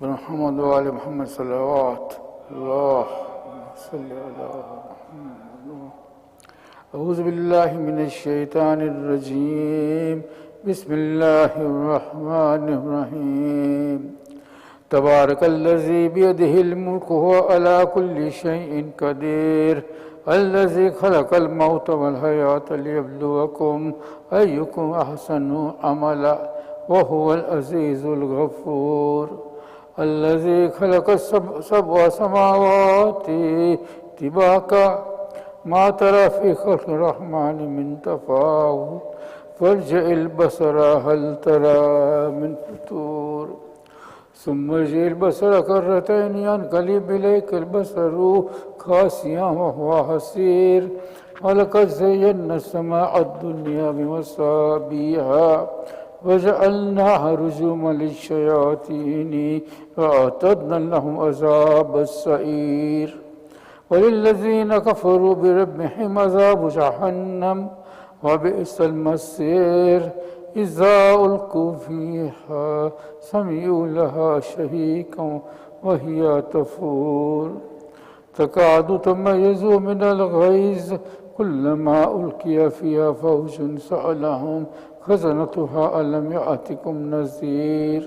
محمد وآل محمد صلوات الله صل على محمد. أعوذ بالله من الشيطان الرجيم. بسم الله الرحمن الرحيم. تبارك الذي بيده الملك وهو على كل شيء قدير. الذي خلق الموت والحياة ليبلوكم أيكم أحسن عملا وهو العزيز الغفور. الذي خلق سبع سماوات طباقا ما ترى في خلق الرحمن من تفاوت فارجع البصر هل ترى من فطور ثم ارجع البصر كرتين ينقلب إليك البصر خاسئا وهو حسير. ولقد زينا السماء الدنيا بمصابيح وجعلناها رجوما للشياطين وأعتدنا لهم عذاب السعير. وللذين كفروا بربهم عذاب جهنم وبئس المصير. إذا ألقوا فيها سمعوا لها شهيقا وهي تفور تكاد تميز من الغيظ كلما ألقي فيها فوج سألهم خزنتها ألم يأتكم نذير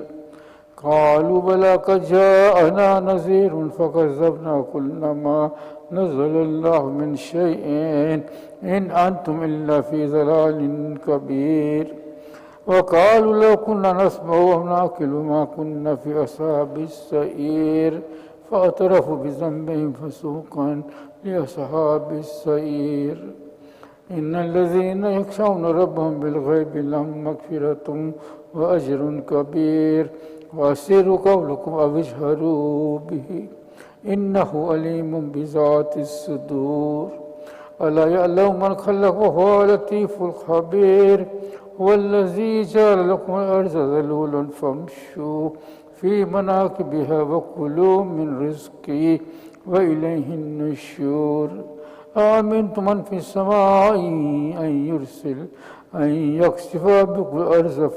قالوا بلى قد جاءنا نذير فكذبنا قلنا ما نزل الله من شيء إن أنتم إلا في ضلال كبير. وقالوا لو كنا نسمع ونعقل ما كنا في أصحاب السعير فاعترفوا بذنبهم فسوقا لأصحاب السعير. إن الذين يخشون ربهم بالغيب لهم مغفرة وأجر كبير. وأسروا قولكم أو اجهروا به إنه عليم بذات الصدور. ألا يعلم من خلق وهو اللطيف الخبير. هو الذي جعل لكم الأرض ذلولا فامشوا في مناكبها وكلوا من رزقه وإليه النشور. آمنتم من في السماء أن يكسف بكم الأرض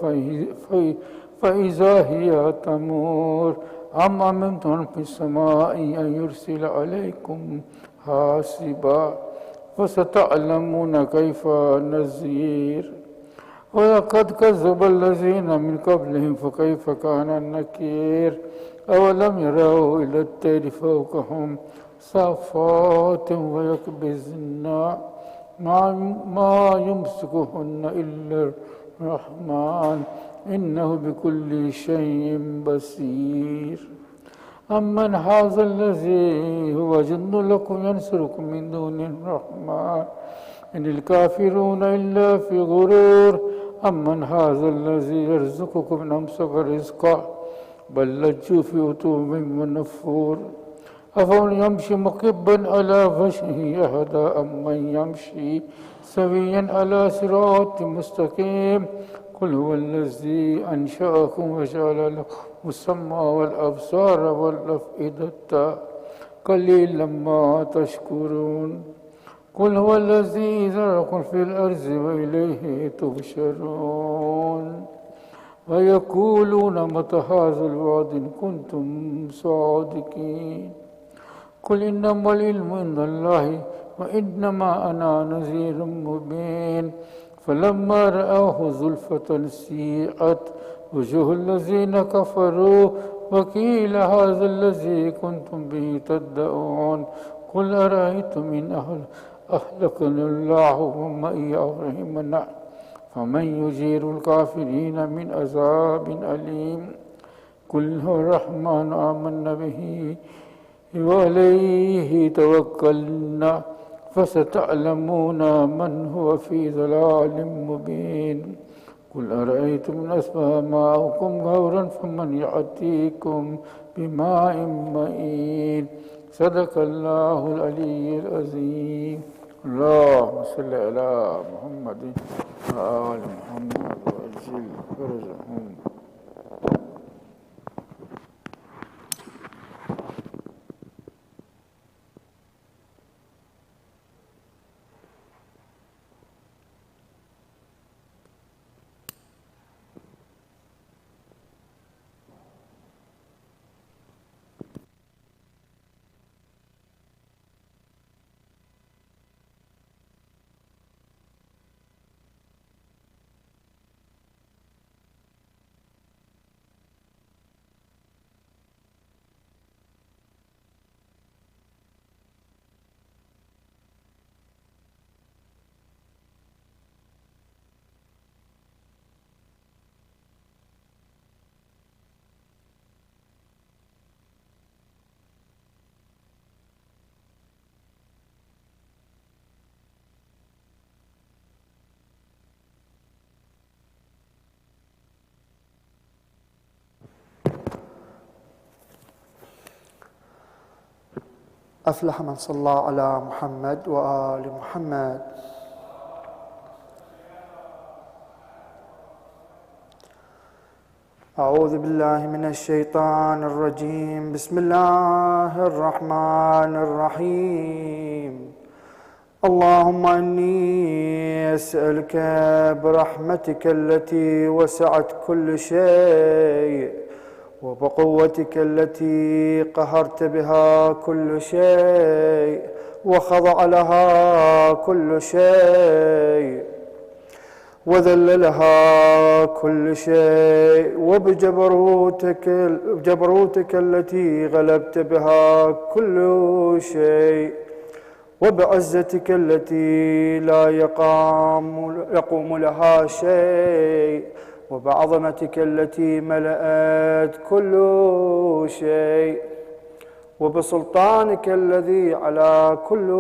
فإذا هي تمور أم أمنتم من في السماء أن يرسل عليكم حاسبا فستعلمون كيف نذير. ولقد كذب الذين من قبلهم فكيف كان النكير. أولم يروا إلى الطير فوقهم صافات ويقبضن ما يمسكهن إلا الرحمن إنه بكل شيء بصير. أمن هذا الذي هو جند لكم ينصركم من دون الرحمن إن الكافرون إلا في غرور. أمن هذا الذي يرزقكم إن أمسك رزقه بل لجوا في عتو ونفور. أفمن يمشي مكبا على وجهه أهدى أمن يمشي سويا على صراط مستقيم. قل هو الذي أنشأكم وجعل لكم السمع والأبصار والأفئدة قليلا ما تشكرون. قل هو الذي ذرأكم في الأرض وإليه تحشرون. ويقولون متى هذا الوعد إن كنتم صادقين. قل إنما العلم عند الله وإنما أنا نذير مبين. فلما رأوه زلفة سيئت وجوه الذين كفروا وقيل هذا الذي كنتم به تدعون. قل أرأيتم إن أهلكني الله ومن يرحمنا فمن يجير الكافرين من عذاب أليم. قل هو الرحمن آمنا به وعليه توكلنا فستعلمون من هو في ضلال مبين. قل أرأيتم إن أصبح ماؤكم غورا فمن يأتيكم بماء معين. صدق الله العلي العظيم. اللهم صل على محمد وآل محمد وأجل فرجهم. أفلح من صلى على محمد وآل محمد. أعوذ بالله من الشيطان الرجيم. بسم الله الرحمن الرحيم. اللهم إني أسألك برحمتك التي وسعت كل شيء وبقوتك التي قهرت بها كل شيء وخضع لها كل شيء وذل لها كل شيء وبجبروتك التي غلبت بها كل شيء وبعزتك التي لا يقوم لها شيء وبعظمتك التي ملأت كل شيء وبسلطانك الذي على كل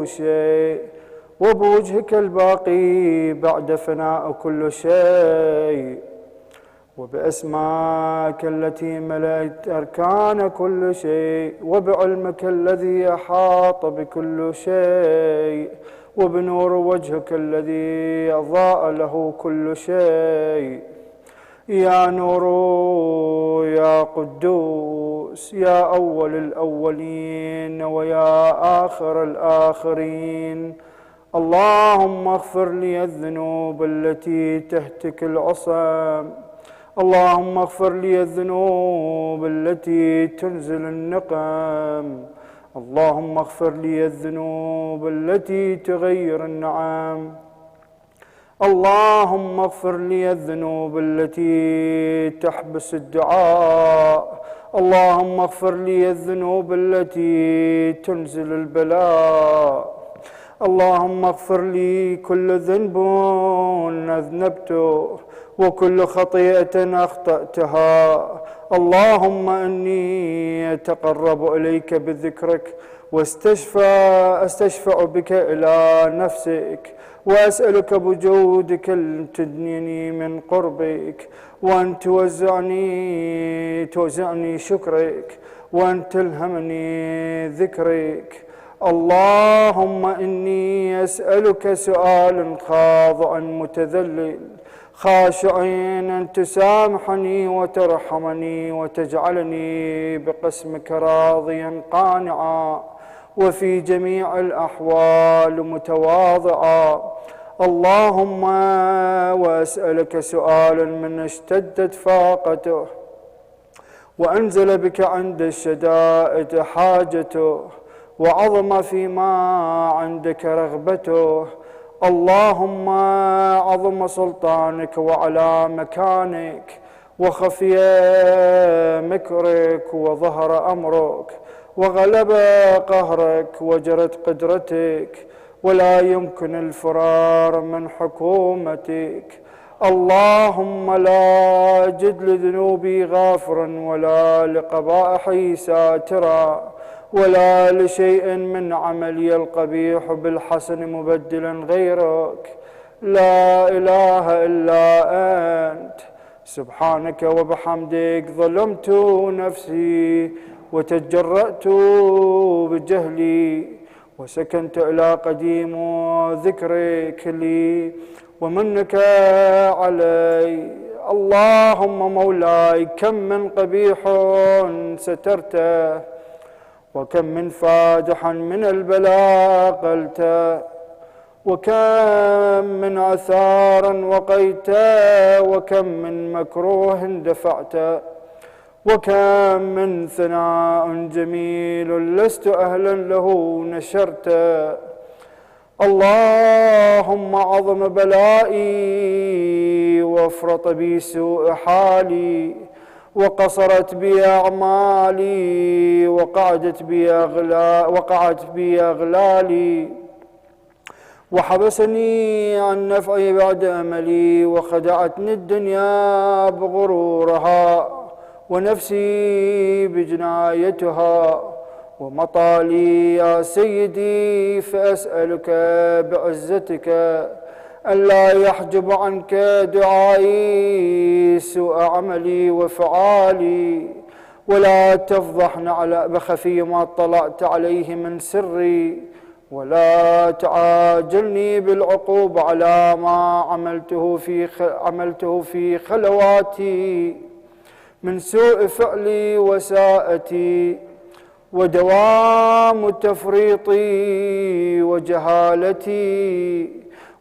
شيء وبوجهك الباقي بعد فناء كل شيء وبأسمائك التي ملأت أركان كل شيء وبعلمك الذي أحاط بكل شيء وبنور وجهك الذي أضاء له كل شيء. يا نور يا قدوس يا أول الأولين ويا آخر الآخرين، اللهم اغفر لي الذنوب التي تهتك العصم، اللهم اغفر لي الذنوب التي تنزل النقم، اللهم اغفر لي الذنوب التي تغير النعم، اللهم اغفر لي الذنوب التي تحبس الدعاء، اللهم اغفر لي الذنوب التي تنزل البلاء، اللهم اغفر لي كل ذنب أذنبته وكل خطيئة أخطأتها، اللهم إني أتقرب إليك بذكرك واستشفع بك إلى نفسك وأسألك بجودك أن تدنيني من قربك وأن توزعني شكرك وأن تلهمني ذكرك. اللهم إني أسألك سؤالا خاضعا متذلل خاشعين أن تسامحني وترحمني وتجعلني بقسمك راضيا قانعا وفي جميع الأحوال متواضعا. اللهم وأسألك سؤالا من اشتدت فاقته وأنزل بك عند الشدائد حاجته وعظم فيما عندك رغبته، اللهم عظم سلطانك وعلى مكانك وخفي مكرك وظهر أمرك وغلب قهرك وجرت قدرتك ولا يمكن الفرار من حكومتك. اللهم لا جد لذنوبي غافرا ولا لقبائحي ساترا ولا لشيء من عملي القبيح بالحسن مبدلا غيرك. لا إله إلا أنت سبحانك وبحمدك ظلمت نفسي وتجرأت بجهلي وسكنت إلى قديم ذكرك لي ومنك علي. اللهم مولاي كم من قبيح سترته وكم من فادح من البلاء قلته وكم من عثار وقيت وكم من مكروه دفعت وكم من ثناء جميل لست أهلا له نشرت. اللهم عظم بلائي وافرط بي سوء حالي وقصرت بي أعمالي وقعت بي أغلالي وحبسني عن نفعي بعد أملي وخدعتني الدنيا بغرورها ونفسي بجنايتها ومطالي يا سيدي، فأسألك بعزتك ألا يحجب عنك دعائي سوء عملي وفعالي ولا تفضحن بخفي ما اطلعت عليه من سري، ولا تعاجلني بالعقوبة على ما عملته في خلواتي من سوء فعلي وساءتي ودوام تفريطي وجهالتي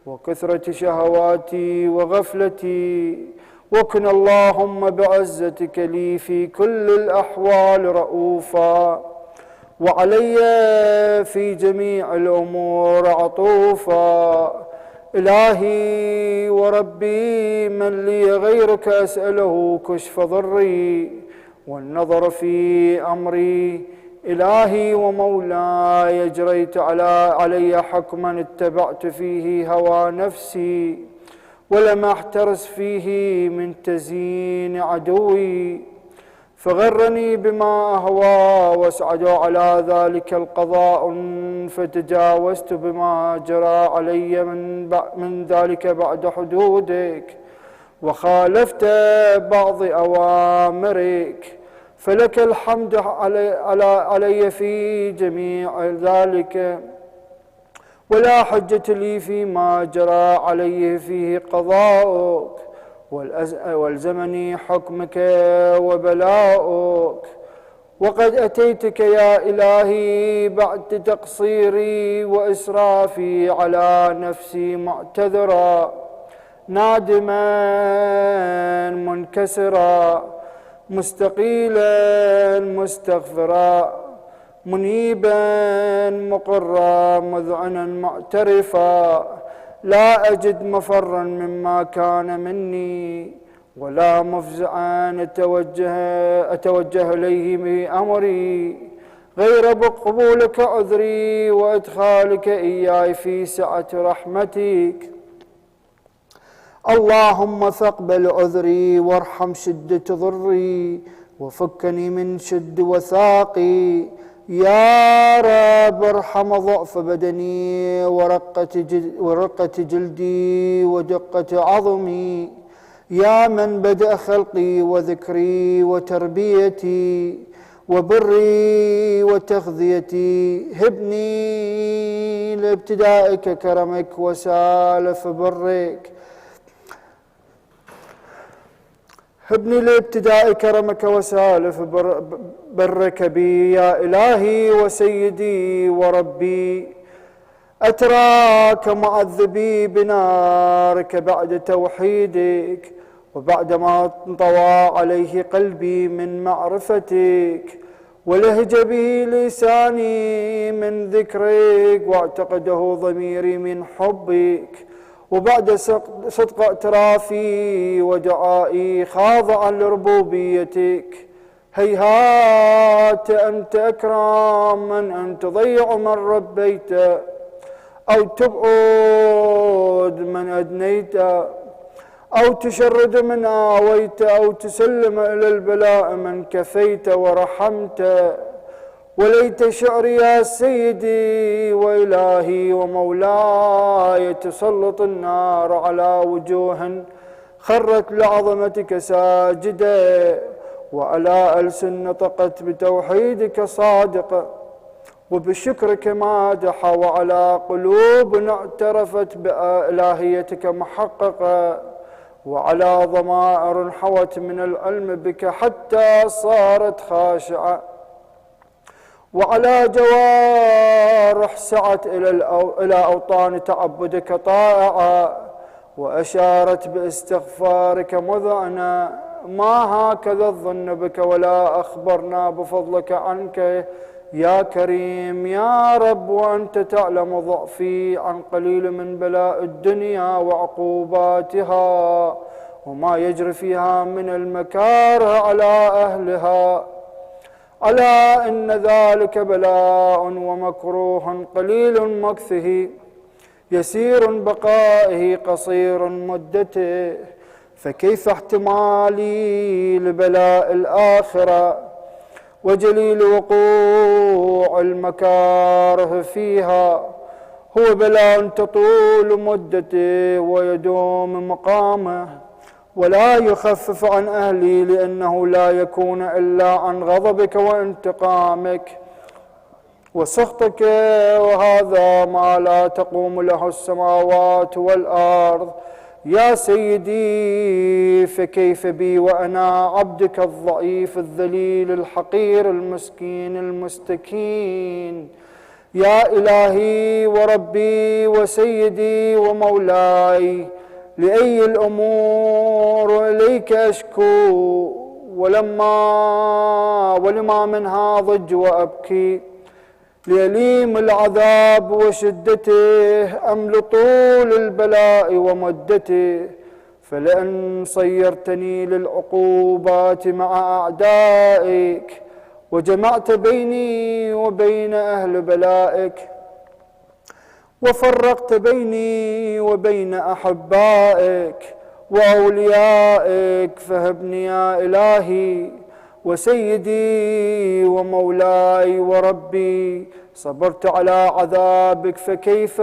وكثرة شهواتي وغفلتي. وكن اللهم بعزتك لي في كل الأحوال رؤوفا، وعلي في جميع الأمور عطوفا. إلهي وربي، من لي غيرك أسأله كشف ضري والنظر في أمري. إلهي ومولاي، جريت علي حكما اتبعت فيه هوى نفسي، ولم أحترس فيه من تزيين عدوي، فغرني بما أهوى واسعد على ذلك القضاء، فتجاوزت بما جرى علي من ذلك بعد حدودك، وخالفت بعض أوامرك، فلك الحمد علي في جميع ذلك، ولا حجة لي فيما جرى عليه فيه قضاؤك، والزمني حكمك وبلاؤك. وقد أتيتك يا إلهي بعد تقصيري وإسرافي على نفسي معتذرا، نادما منكسرا، مستقيلا مستغفرا، منيبا مقرا، مذعنا معترفا. لا أجد مفرا مما كان مني، ولا مفزعا أتوجه إليه بأمري، غير بقبولك عذري وإدخالك إياي في سعة رحمتك. اللهم فاقبل عذري وارحم شدة ضري، وفكني من شد وثاقي. يا رب ارحم ضعف بدني ورقة جلدي ودقة عظمي. يا من بدأ خلقي وذكري وتربيتي وبري وتغذيتي، هبني لابتدائك كرمك وسالف برك. هبني لابتداء كرمك وسالف برك بي يا إلهي وسيدي وربي. أتراك معذبي بنارك بعد توحيدك، وبعدما انطوى عليه قلبي من معرفتك، ولهج به لساني من ذكرك، واعتقده ضميري من حبك، وبعد صدق اعترافي ودعائي خاضعا لربوبيتك. هيهات أنت أكرم من أن تضيع من ربيت، أو تبعد من أدنيت، أو تشرد من آويت، أو تسلم إلى البلاء من كفيت ورحمت. وليت شعري يا سيدي وإلهي ومولاي تسلط النار على وجوه خرت لعظمتك ساجدة، وعلى ألسن نطقت بتوحيدك صادقة، وبشكرك مادحة، وعلى قلوب اعترفت بإلهيتك محققة، وعلى ضمائر حوت من العلم بك حتى صارت خاشعة، وعلى جوارح سعت إلى أوطان تعبدك طائعة، وأشارت باستغفارك مذعنا. ما هكذا الظن بك ولا أخبرنا بفضلك عنك يا كريم يا رب، وأنت تعلم ضعفي عن قليل من بلاء الدنيا وعقوباتها، وما يجري فيها من المكاره على أهلها. ألا إن ذلك بلاء ومكروه قليل مكثه، يسير بقائه قصير مدته، فكيف احتمالي لبلاء الآخرة وجليل وقوع المكاره فيها؟ هو بلاء تطول مدته ويدوم مقامه، ولا يخفف عن أهلي، لأنه لا يكون إلا عن غضبك وانتقامك وسخطك، وهذا ما لا تقوم له السماوات والأرض. يا سيدي فكيف بي وأنا عبدك الضعيف الذليل الحقير المسكين المستكين؟ يا إلهي وربي وسيدي ومولاي، لأي الأمور إليك أشكو، ولما منها ضج وأبكي، ليليم العذاب وشدته أم لطول البلاء ومدته؟ فلأن صيرتني للعقوبات مع أعدائك، وجمعت بيني وبين أهل بلائك، وفرقت بيني وبين أحبائك وأوليائك، فهبني يا إلهي وسيدي ومولاي وربي. صبرت على عذابك فكيف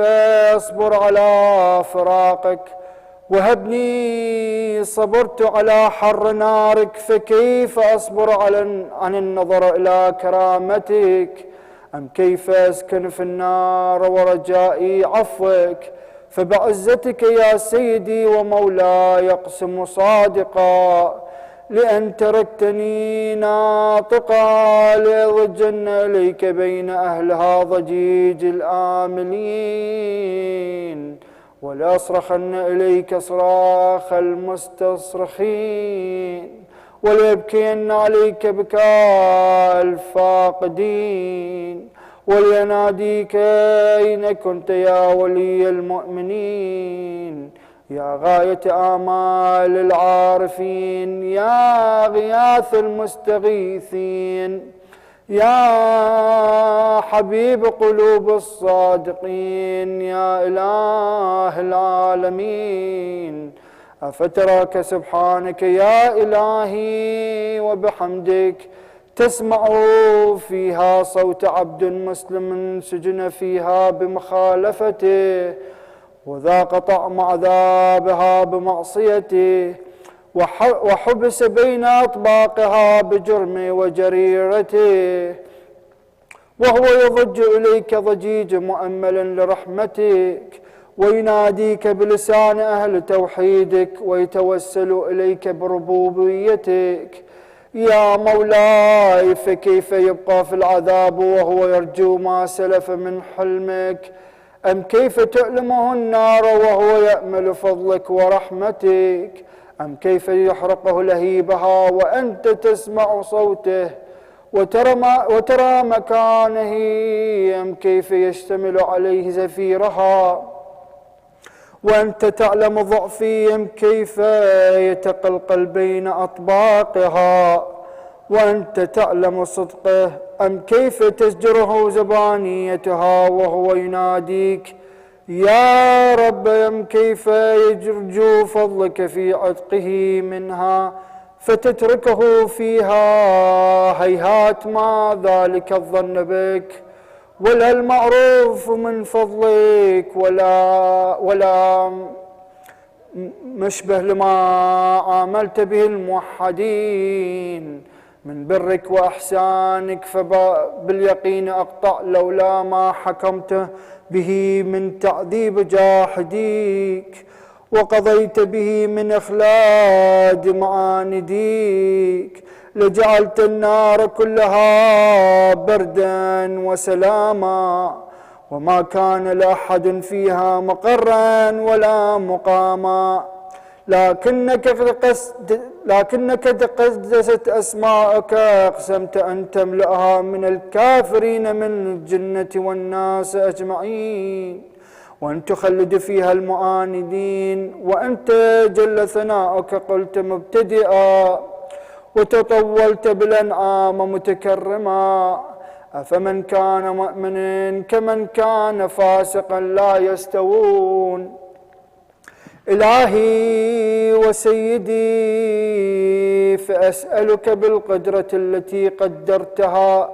أصبر على فراقك؟ وهبني صبرت على حر نارك فكيف أصبر عن النظر إلى كرامتك؟ أم كيف أسكن في النار ورجائي عفوك؟ فبعزتك يا سيدي ومولاي أقسم صادقا، لأن تركتني ناطقا لأضجن إليك بين أهلها ضجيج الآملين، ولأصرخن إليك صراخ المستصرخين، وليبكين عليك بكاء الفاقدين، وليناديك أين كنت يا ولي المؤمنين؟ يا غاية آمال العارفين، يا غياث المستغيثين، يا حبيب قلوب الصادقين، يا إله العالمين. أفتراك سبحانك يا إلهي وبحمدك تسمع فيها صوت عبد مسلم سجن فيها بمخالفته، وذاق طعم عذابها بمعصيته، وحبس بين أطباقها بجرم وجريرته، وهو يضج إليك ضجيج مؤمل لرحمتك، ويناديك بلسان أهل توحيدك، ويتوسل إليك بربوبيتك. يا مولاي فكيف يبقى في العذاب وهو يرجو ما سلف من حلمك؟ أم كيف تؤلمه النار وهو يأمل فضلك ورحمتك؟ أم كيف يحرقه لهيبها وأنت تسمع صوته وترى مكانه؟ أم كيف يشتمل عليه زفيرها وأنت تعلم ضعفي؟ أم كيف يتقلقل بين أطباقها وأنت تعلم صدقه؟ أم كيف تزجره زبانيتها وهو يناديك يا رب؟ أم كيف يرجو فضلك في عتقه منها فتتركه فيها؟ هيهات ما ذلك الظن بك، ولا المعروف من فضلك، ولا مشبه لما عاملت به الموحدين من برك وإحسانك، فباليقين أقطع لولا ما حكمت به من تعذيب جاحديك، وقضيت به من إخلاد معانديك، لجعلت النار كلها بردا وسلاما، وما كان لأحد فيها مقرا ولا مقاما. لكنك تقدست أسماءك، أقسمت أن تملأها من الكافرين من الجنة والناس أجمعين، وأن تخلد فيها المعاندين. وأنت جل ثناؤك قلت مبتدئا، وتطولت بالأنعام متكرما. أفمن كان مؤمنا كمن كان فاسقا لا يستوون. إلهي وسيدي فأسألك بالقدرة التي قدرتها،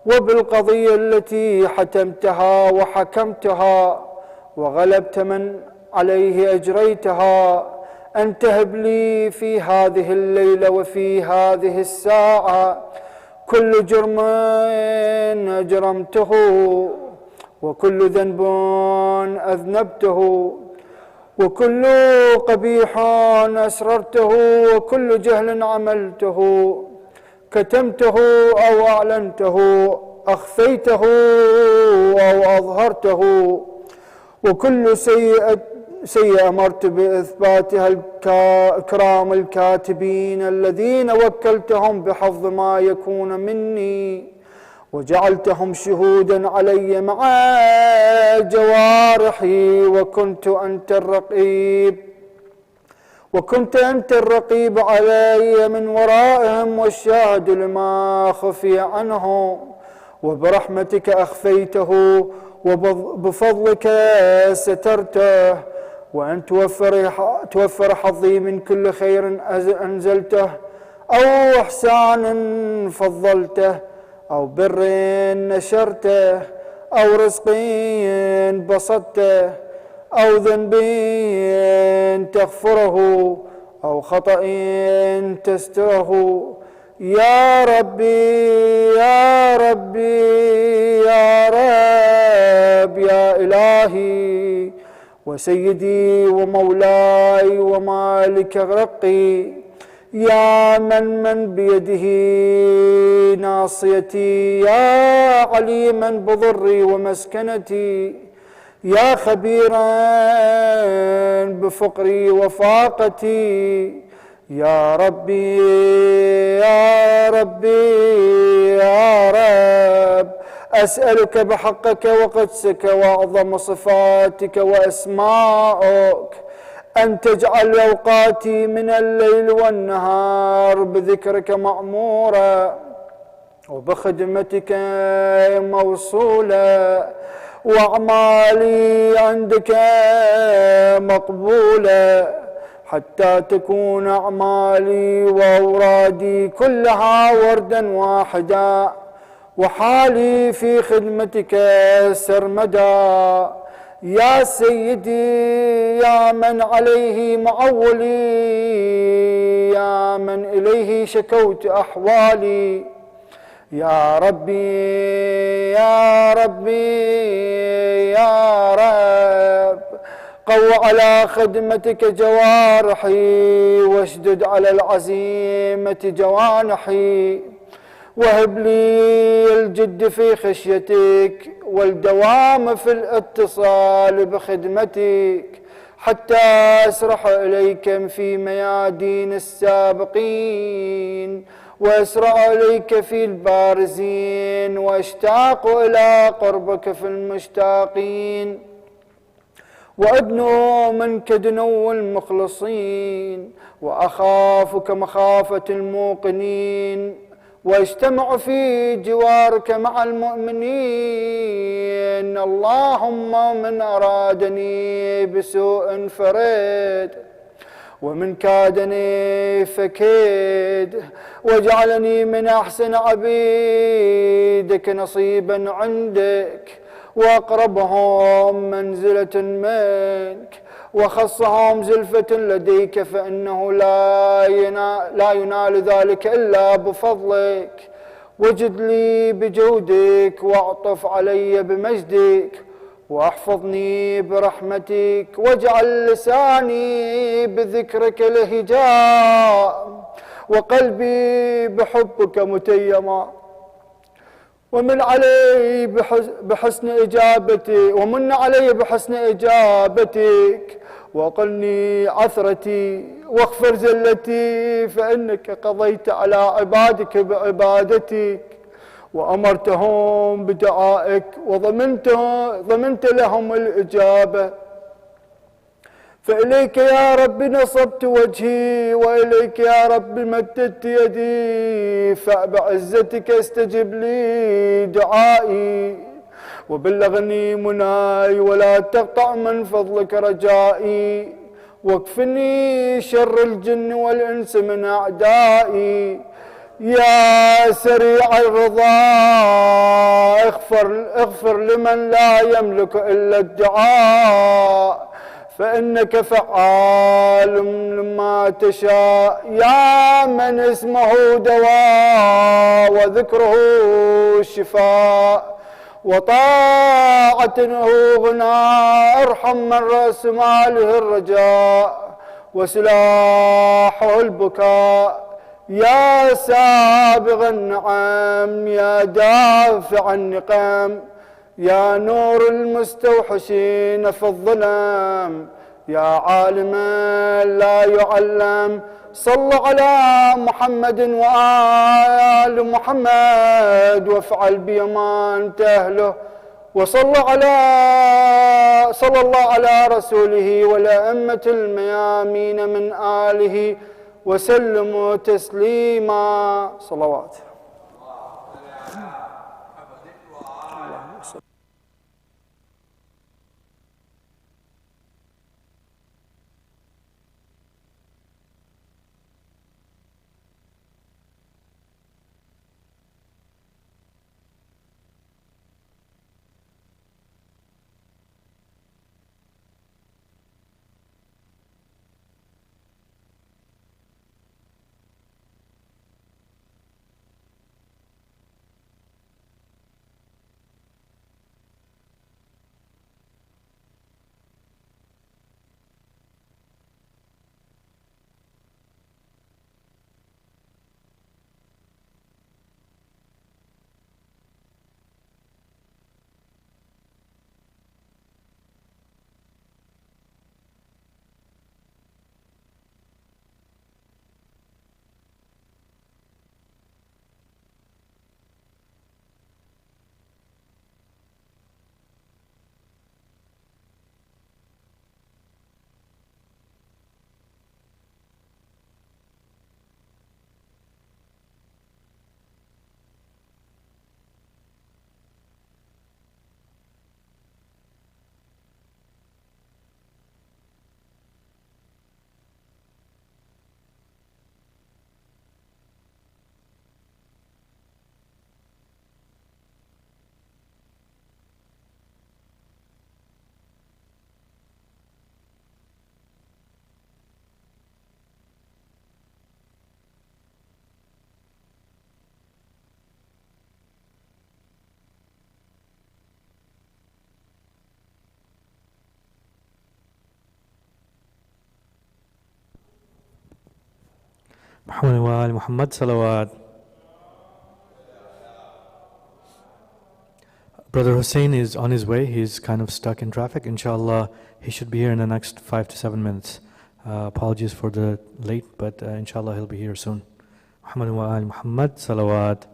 وبالقضية التي حتمتها وحكمتها وغلبت من عليه أجريتها، أن تهب لي في هذه الليلة وفي هذه الساعة كل جرم أجرمته وكل ذنب أذنبته وكل قبيح أسررته وكل جهل عملته كتمته أو أعلنته أخفيته أو أظهرته وكل سيئة أمرت بإثباتها الكرام الكاتبين الذين وكلتهم بحفظ ما يكون مني وجعلتهم شهودا علي مع جوارحي وكنت أنت الرقيب علي من ورائهم والشاهد لما خفي عنهم وبرحمتك أخفيته وبفضلك سترته وأن توفر حظي من كل خير أنزلته أو إحسان فضلته أو بر نشرته أو رزق بسطته أو ذنب تغفره أو خطأ تستره يا ربي يا ربي يا رب يا إلهي وسيدي ومولاي ومالك رقي يا من بيده ناصيتي يا عليما بضري ومسكنتي يا خبيرا بفقري وفاقتي يا ربي يا ربي يا رب أسألك بحقك وقدسك وأعظم صفاتك وأسمائك أن تجعل أوقاتي من الليل والنهار بذكرك معمورة وبخدمتك موصولة وأعمالي عندك مقبولة حتى تكون أعمالي وأورادي كلها وردا واحدا وحالي في خدمتك سرمدا يا سيدي يا من عليه معولي يا من إليه شكوت أحوالي يا ربي يا ربي يا رب قو على خدمتك جوارحي واشدد على العزيمة جوانحي وهب لي الجد في خشيتك والدوام في الاتصال بخدمتك حتى أسرح إليك في ميادين السابقين وأسرع إليك في البارزين وأشتاق إلى قربك في المشتاقين وأدنو منك دنو المخلصين وأخافك مخافة الموقنين واجتمع في جوارك مع المؤمنين اللهم من أرادني بسوء فرد ومن كادني فكيد واجعلني من أحسن عبيدك نصيبا عندك وأقربهم منزلة منك وخصهم زلفة لديك فإنه لا ينال ذلك إلا بفضلك وجد لي بجودك واعطف علي بمجدك واحفظني برحمتك واجعل لساني بذكرك لهجاء وقلبي بحبك متيما ومن علي بحسن إجابتك وقلني عثرتي واغفر زلتي فإنك قضيت على عبادك بعبادتك وأمرتهم بدعائك وضمنت لهم الإجابة فإليك يا رب نصبت وجهي وإليك يا رب مددت يدي فبعزتك استجب لي دعائي وبلغني مناي ولا تقطع من فضلك رجائي واكفني شر الجن والإنس من أعدائي يا سريع الرضا اغفر لمن لا يملك إلا الدعاء فإنك فعال لما تشاء، يا من اسمه دواء وذكره شفاء وطاعته غنى، ارحم من رأس ماله الرجاء وسلاحه البكاء، يا سابغ النعم يا دافع النقام، يا نور المستوحشين في الظلام، يا عالما لا يعلم. صل على محمد وآل محمد وافعل بما أنت أهله، صلى الله على رسوله والأئمة الميامين من آله وسلموا تسليما. صلوات. محمد وآل Muhammad salawat. Brother Hussein is on his way. He's kind of stuck in traffic. Inshallah, he should be here in the next 5 to 7 minutes. Apologies for the late, but inshallah he'll be here soon. Muhammad وآل Muhammad salawat.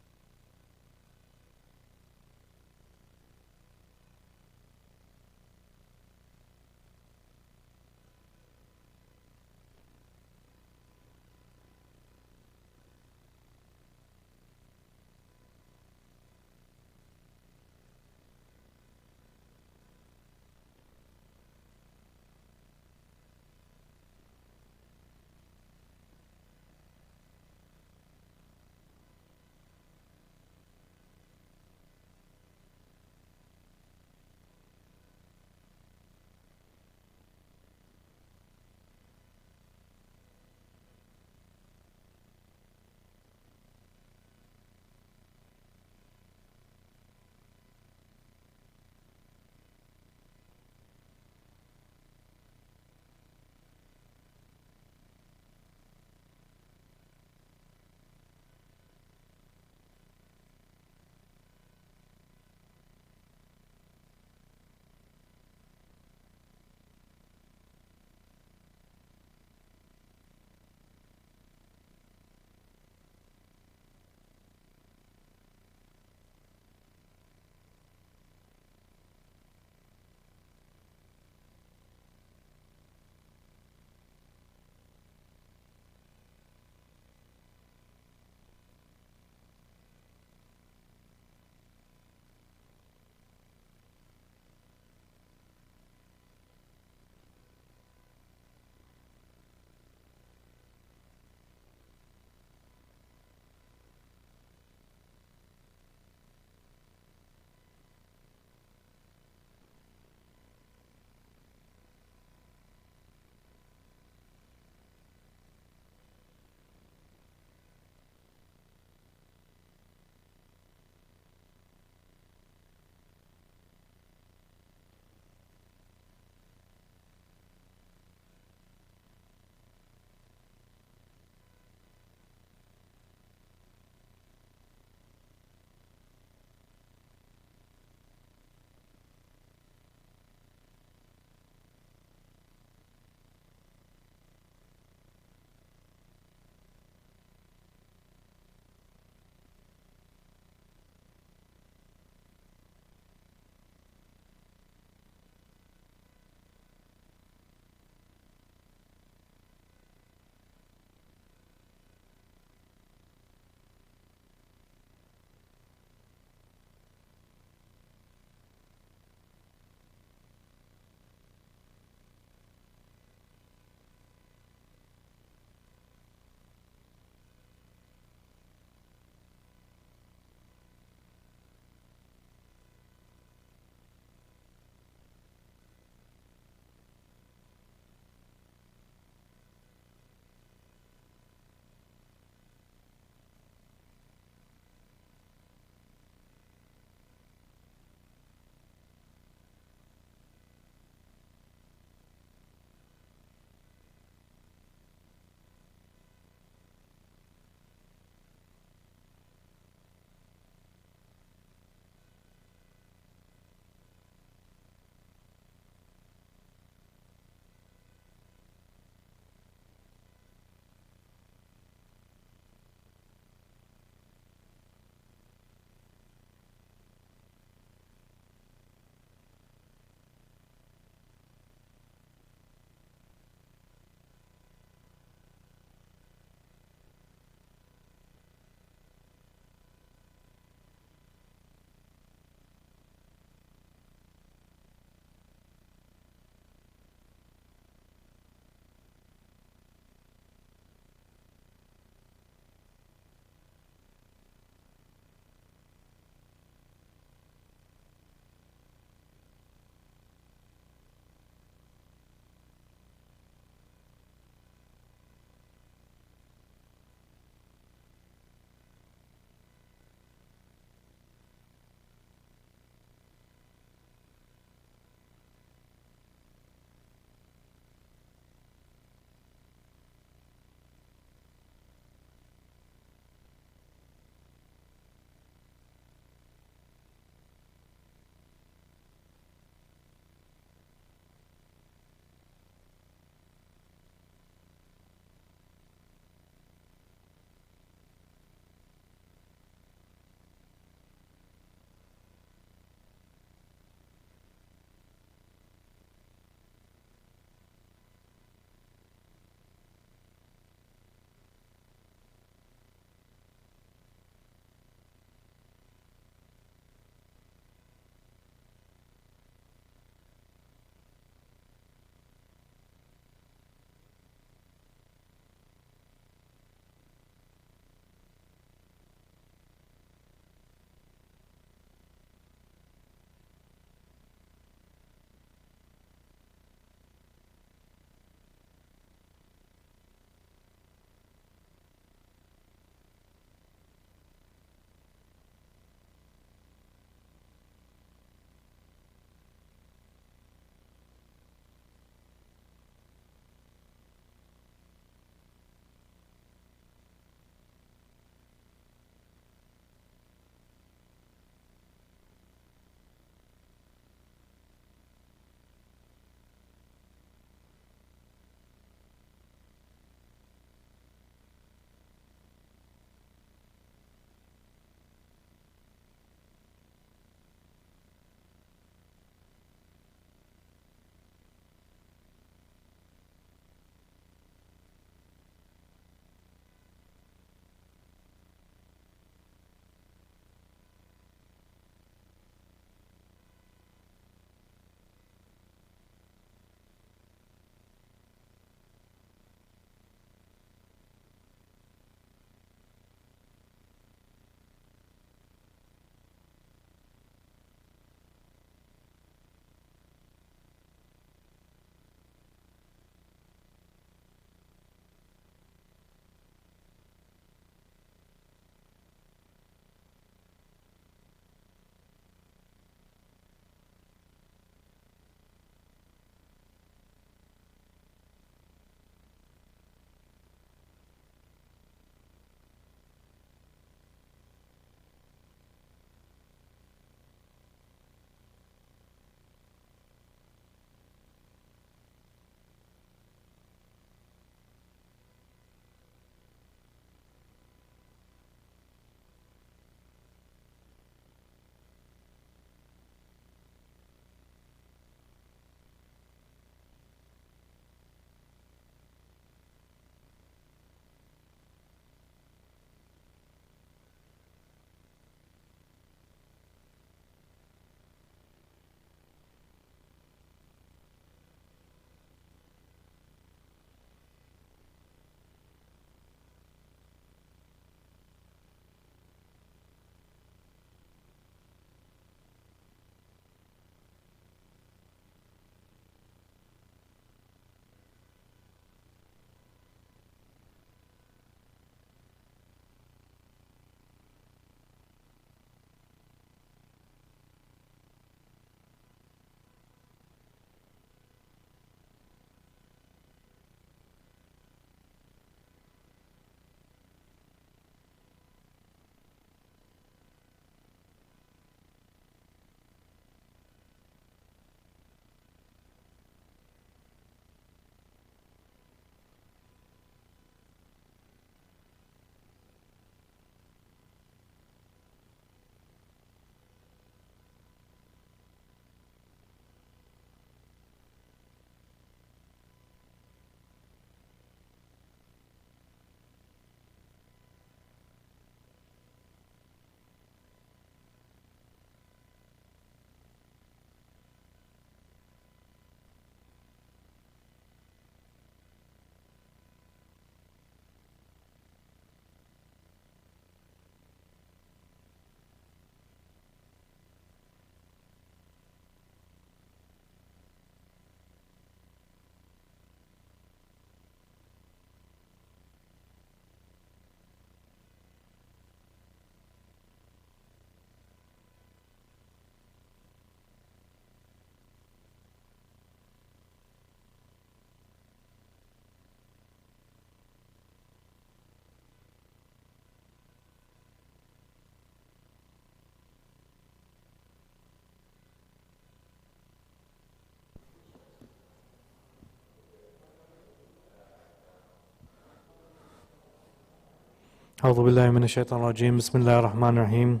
أعوذ بالله من الشيطان الرجيم بسم الله الرحمن الرحيم.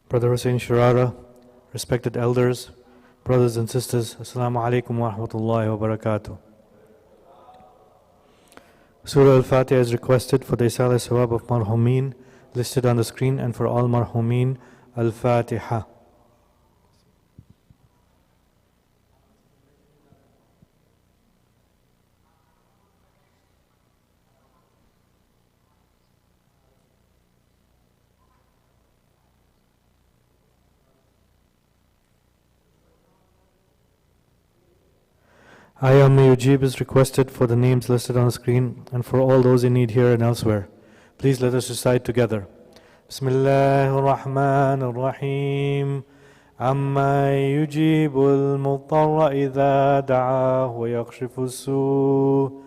Brother Hussein Charara, respected elders, brothers and sisters, Assalamu alaikum wa rahmatullahi wa barakatuh. Surah Al-Fatiha is requested for the Isal Sawab of Marhumin listed on the screen, and for all Marhumin, Al-Fatiha. Ayam Yujib is requested for the names listed on the screen and for all those in need here and elsewhere. Please let us recite together. Bismillahir Rahmanir Rahim. Amma yujibul mutarra idha da'ah wa yakshifu su.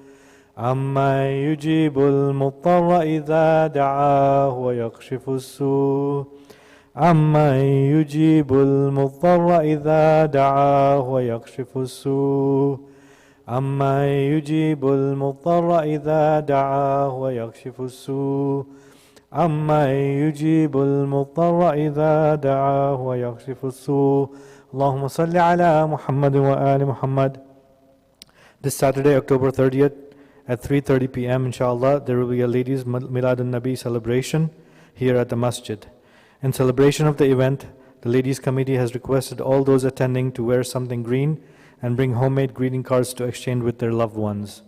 Amma yujibul mutarra idha da'ah wa yakshifu su. Amma yujibul mutarra idha da'ah wa yakshifu su. أما يجيب المضطر إذا دعاه ويكشف السوء أما يجيب المضطر إذا دعاه ويكشف السوء اللهم صل على محمد وآل محمد. This Saturday, October 30th at 3:30 p.m. inshallah, there will be a ladies' Milad al-Nabi celebration here at the Masjid. In celebration of the event, the ladies committee has requested all those attending to wear something green and bring homemade greeting cards to exchange with their loved ones.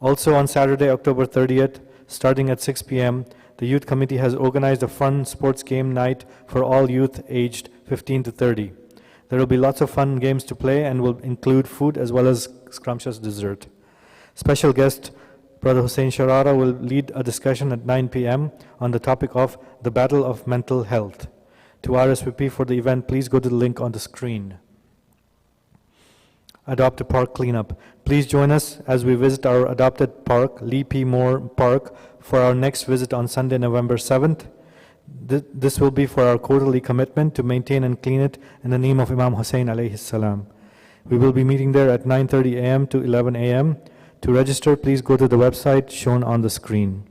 Also on Saturday, October 30th, starting at 6 p.m., the youth committee has organized a fun sports game night for all youth aged 15 to 30. There will be lots of fun games to play and will include food as well as scrumptious dessert. Special guest Brother Hussein Charara will lead a discussion at 9 p.m. on the topic of the battle of mental health. To RSVP for the event, please go to the link on the screen. Adopt a Park Cleanup. Please join us as we visit our adopted park, Lee P. Moore Park, for our next visit on Sunday, November 7th. This will be for our quarterly commitment to maintain and clean it in the name of Imam Hussein alayhi salam. We will be meeting there at 9:30 a.m. to 11 a.m. To register, please go to the website shown on the screen.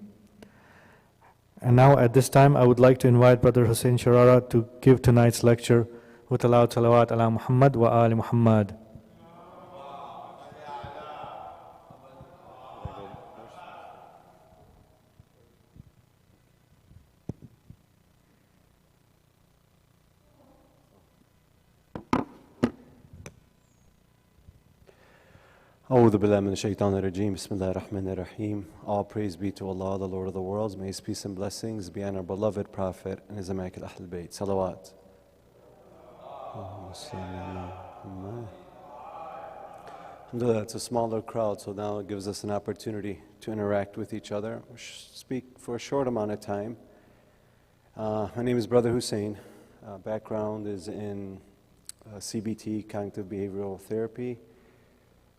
And now at this time, I would like to invite Brother Hussein Charara to give tonight's lecture with a loud salawat ala Muhammad wa ali Muhammad. A'udhu billahi min shaitanir rajim. Bismillahir rahmanir rahim. All praise be to Allah, the Lord of the worlds. May His peace and blessings be on our beloved Prophet and His immaculate Ahlul Bayt. Salawat. Alhamdulillah, it's a smaller crowd, so now it gives us an opportunity to interact with each other. We'll speak for a short amount of time. My name is Brother Hussein. Background is in CBT, cognitive behavioral therapy,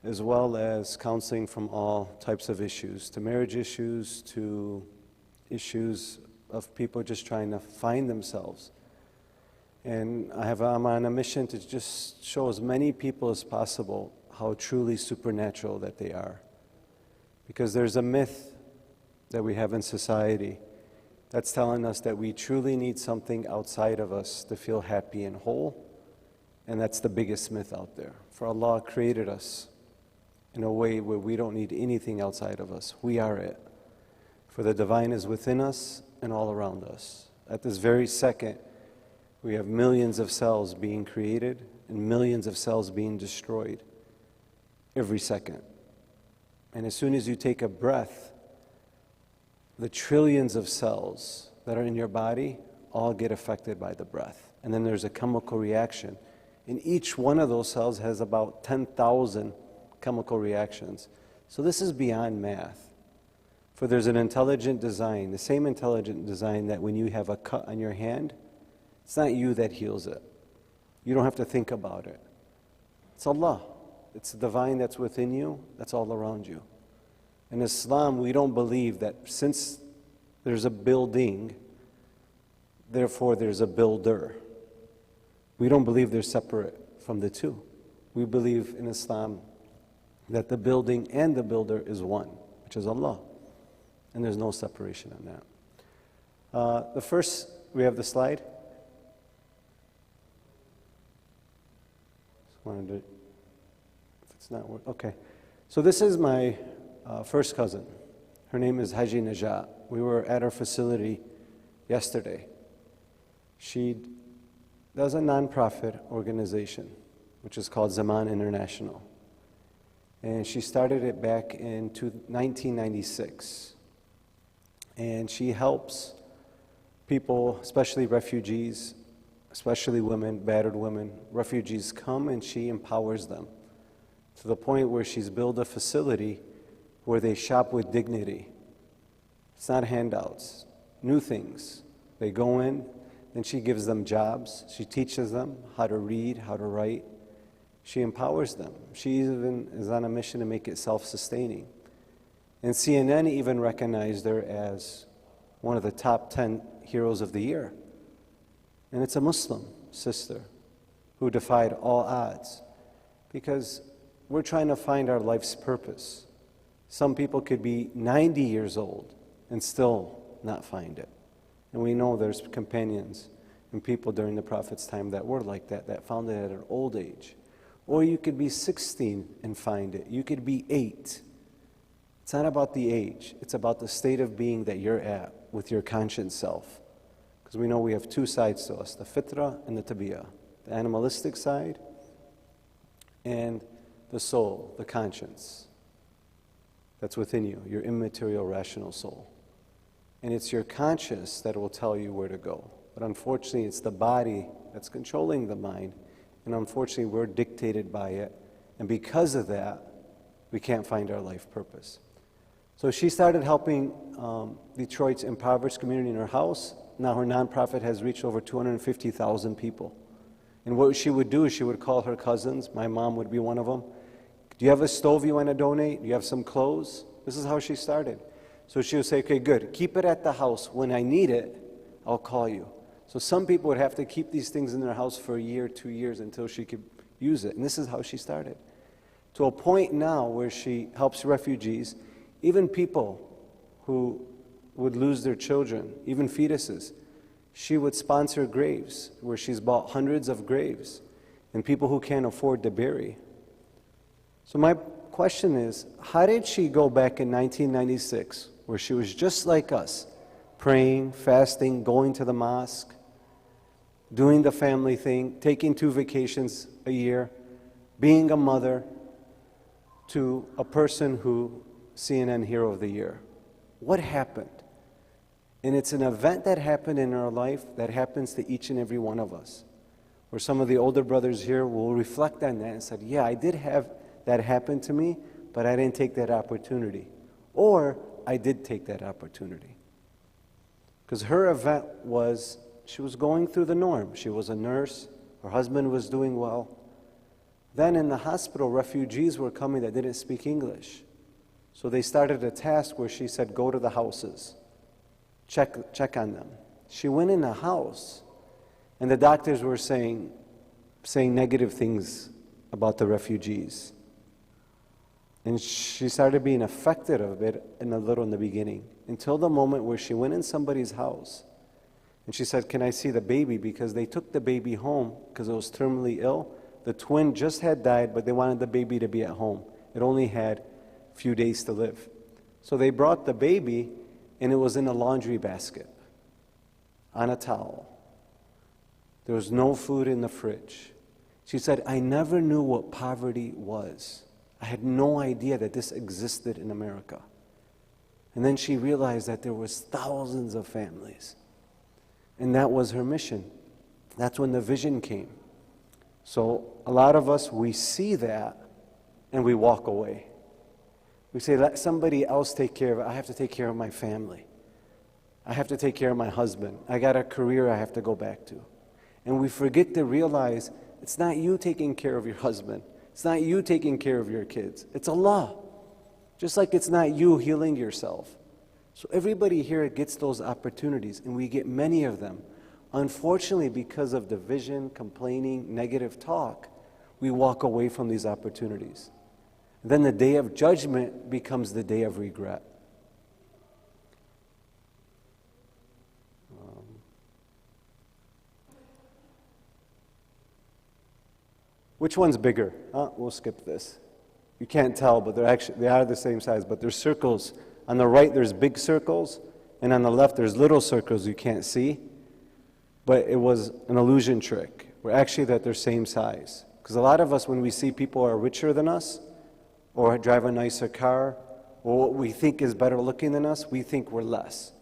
as well as counseling from all types of issues, to marriage issues, to issues of people just trying to find themselves. And I'm on a mission to just show as many people as possible how truly supernatural that they are. Because there's a myth that we have in society that's telling us that we truly need something outside of us to feel happy and whole, and that's the biggest myth out there. For Allah created us in a way where we don't need anything outside of us. We are it. For the divine is within us and all around us. At this very second, we have millions of cells being created and millions of cells being destroyed every second. And as soon as you take a breath, the trillions of cells that are in your body all get affected by the breath. And then there's a chemical reaction. And each one of those cells has about 10,000 chemical reactions. So this is beyond math. For there's an intelligent design, the same intelligent design that when you have a cut on your hand, it's not you that heals it. You don't have to think about it. It's Allah. It's the divine that's within you, that's all around you. In Islam, we don't believe that since there's a building, therefore there's a builder. We don't believe they're separate from the two. We believe in Islam that the building and the builder is one, which is Allah. and there's no separation on that. The first, we have the slide. Just wanted to, if it's not working, okay. So this is my first cousin. Her name is Hayy Najat. We were at her facility yesterday. She does a nonprofit organization, which is called Zaman International. And she started it back in 1996. And she helps people, especially refugees, especially women, battered women, refugees come, and she empowers them to the point where she's built a facility where they shop with dignity. It's not handouts, new things. They go in, and she gives them jobs. She teaches them how to read, how to write. She empowers them. She even is on a mission to make it self-sustaining. And CNN even recognized her as one of the top 10 heroes of the year. And it's a Muslim sister who defied all odds, because we're trying to find our life's purpose. Some people could be 90 years old and still not find it. And we know there's companions and people during the Prophet's time that were like that, that found it at an old age. Or you could be 16 and find it. You could be 8. It's not about the age. It's about the state of being that you're at with your conscious self. Because we know we have two sides to us, the fitra and the tabi'ah. The animalistic side and the soul, the conscience that's within you, your immaterial rational soul. And it's your conscience that will tell you where to go. But unfortunately, it's the body that's controlling the mind. And unfortunately, we're dictated by it. And because of that, we can't find our life purpose. So she started helping Detroit's impoverished community in her house. Now her nonprofit has reached over 250,000 people. And what she would do is she would call her cousins. My mom would be one of them. Do you have a stove you want to donate? Do you have some clothes? This is how she started. So she would say, okay, good, keep it at the house. When I need it, I'll call you. So some people would have to keep these things in their house for a year, 2 years until she could use it. And this is how she started. To a point now where she helps refugees, even people who would lose their children, even fetuses. She would sponsor graves where she's bought hundreds of graves and people who can't afford to bury. So my question is, how did she go back in 1996 where she was just like us, praying, fasting, going to the mosque, doing the family thing, taking 2 vacations a year, being a mother, to a person who CNN Hero of the Year? What happened? And it's an event that happened in our life that happens to each and every one of us. Where some of the older brothers here will reflect on that and said, yeah, I did have that happen to me, but I didn't take that opportunity. Or I did take that opportunity. Because her event was, she was going through the norm. She was a nurse. Her husband was doing well. Then in the hospital, refugees were coming that didn't speak English. So they started a task where she said, go to the houses. Check on them. She went in the house, and the doctors were saying negative things about the refugees. And she started being affected of it in the beginning, until the moment where she went in somebody's house, and she said, can I see the baby? Because they took the baby home because it was terminally ill. The twin just had died, but they wanted the baby to be at home. It only had a few days to live. So they brought the baby, and it was in a laundry basket, on a towel. There was no food in the fridge. She said, I never knew what poverty was. I had no idea that this existed in America. And then she realized that there was thousands of families. And that was her mission. That's when the vision came. So a lot of us, we see that, and we walk away. We say, let somebody else take care of it. I have to take care of my family. I have to take care of my husband. I got a career I have to go back to. And we forget to realize it's not you taking care of your husband. It's not you taking care of your kids. It's Allah. Just like it's not you healing yourself. So everybody here gets those opportunities, and we get many of them. Unfortunately, because of division, complaining, negative talk, we walk away from these opportunities. Then the day of judgment becomes the day of regret. Which one's bigger? We'll skip this. You can't tell, but they are the same size, but there's circles. On the right, there's big circles, and on the left, there's little circles you can't see. But it was an illusion trick. We're actually that they're same size. Because a lot of us, when we see people are richer than us, or drive a nicer car, or what we think is better looking than us, we think we're less.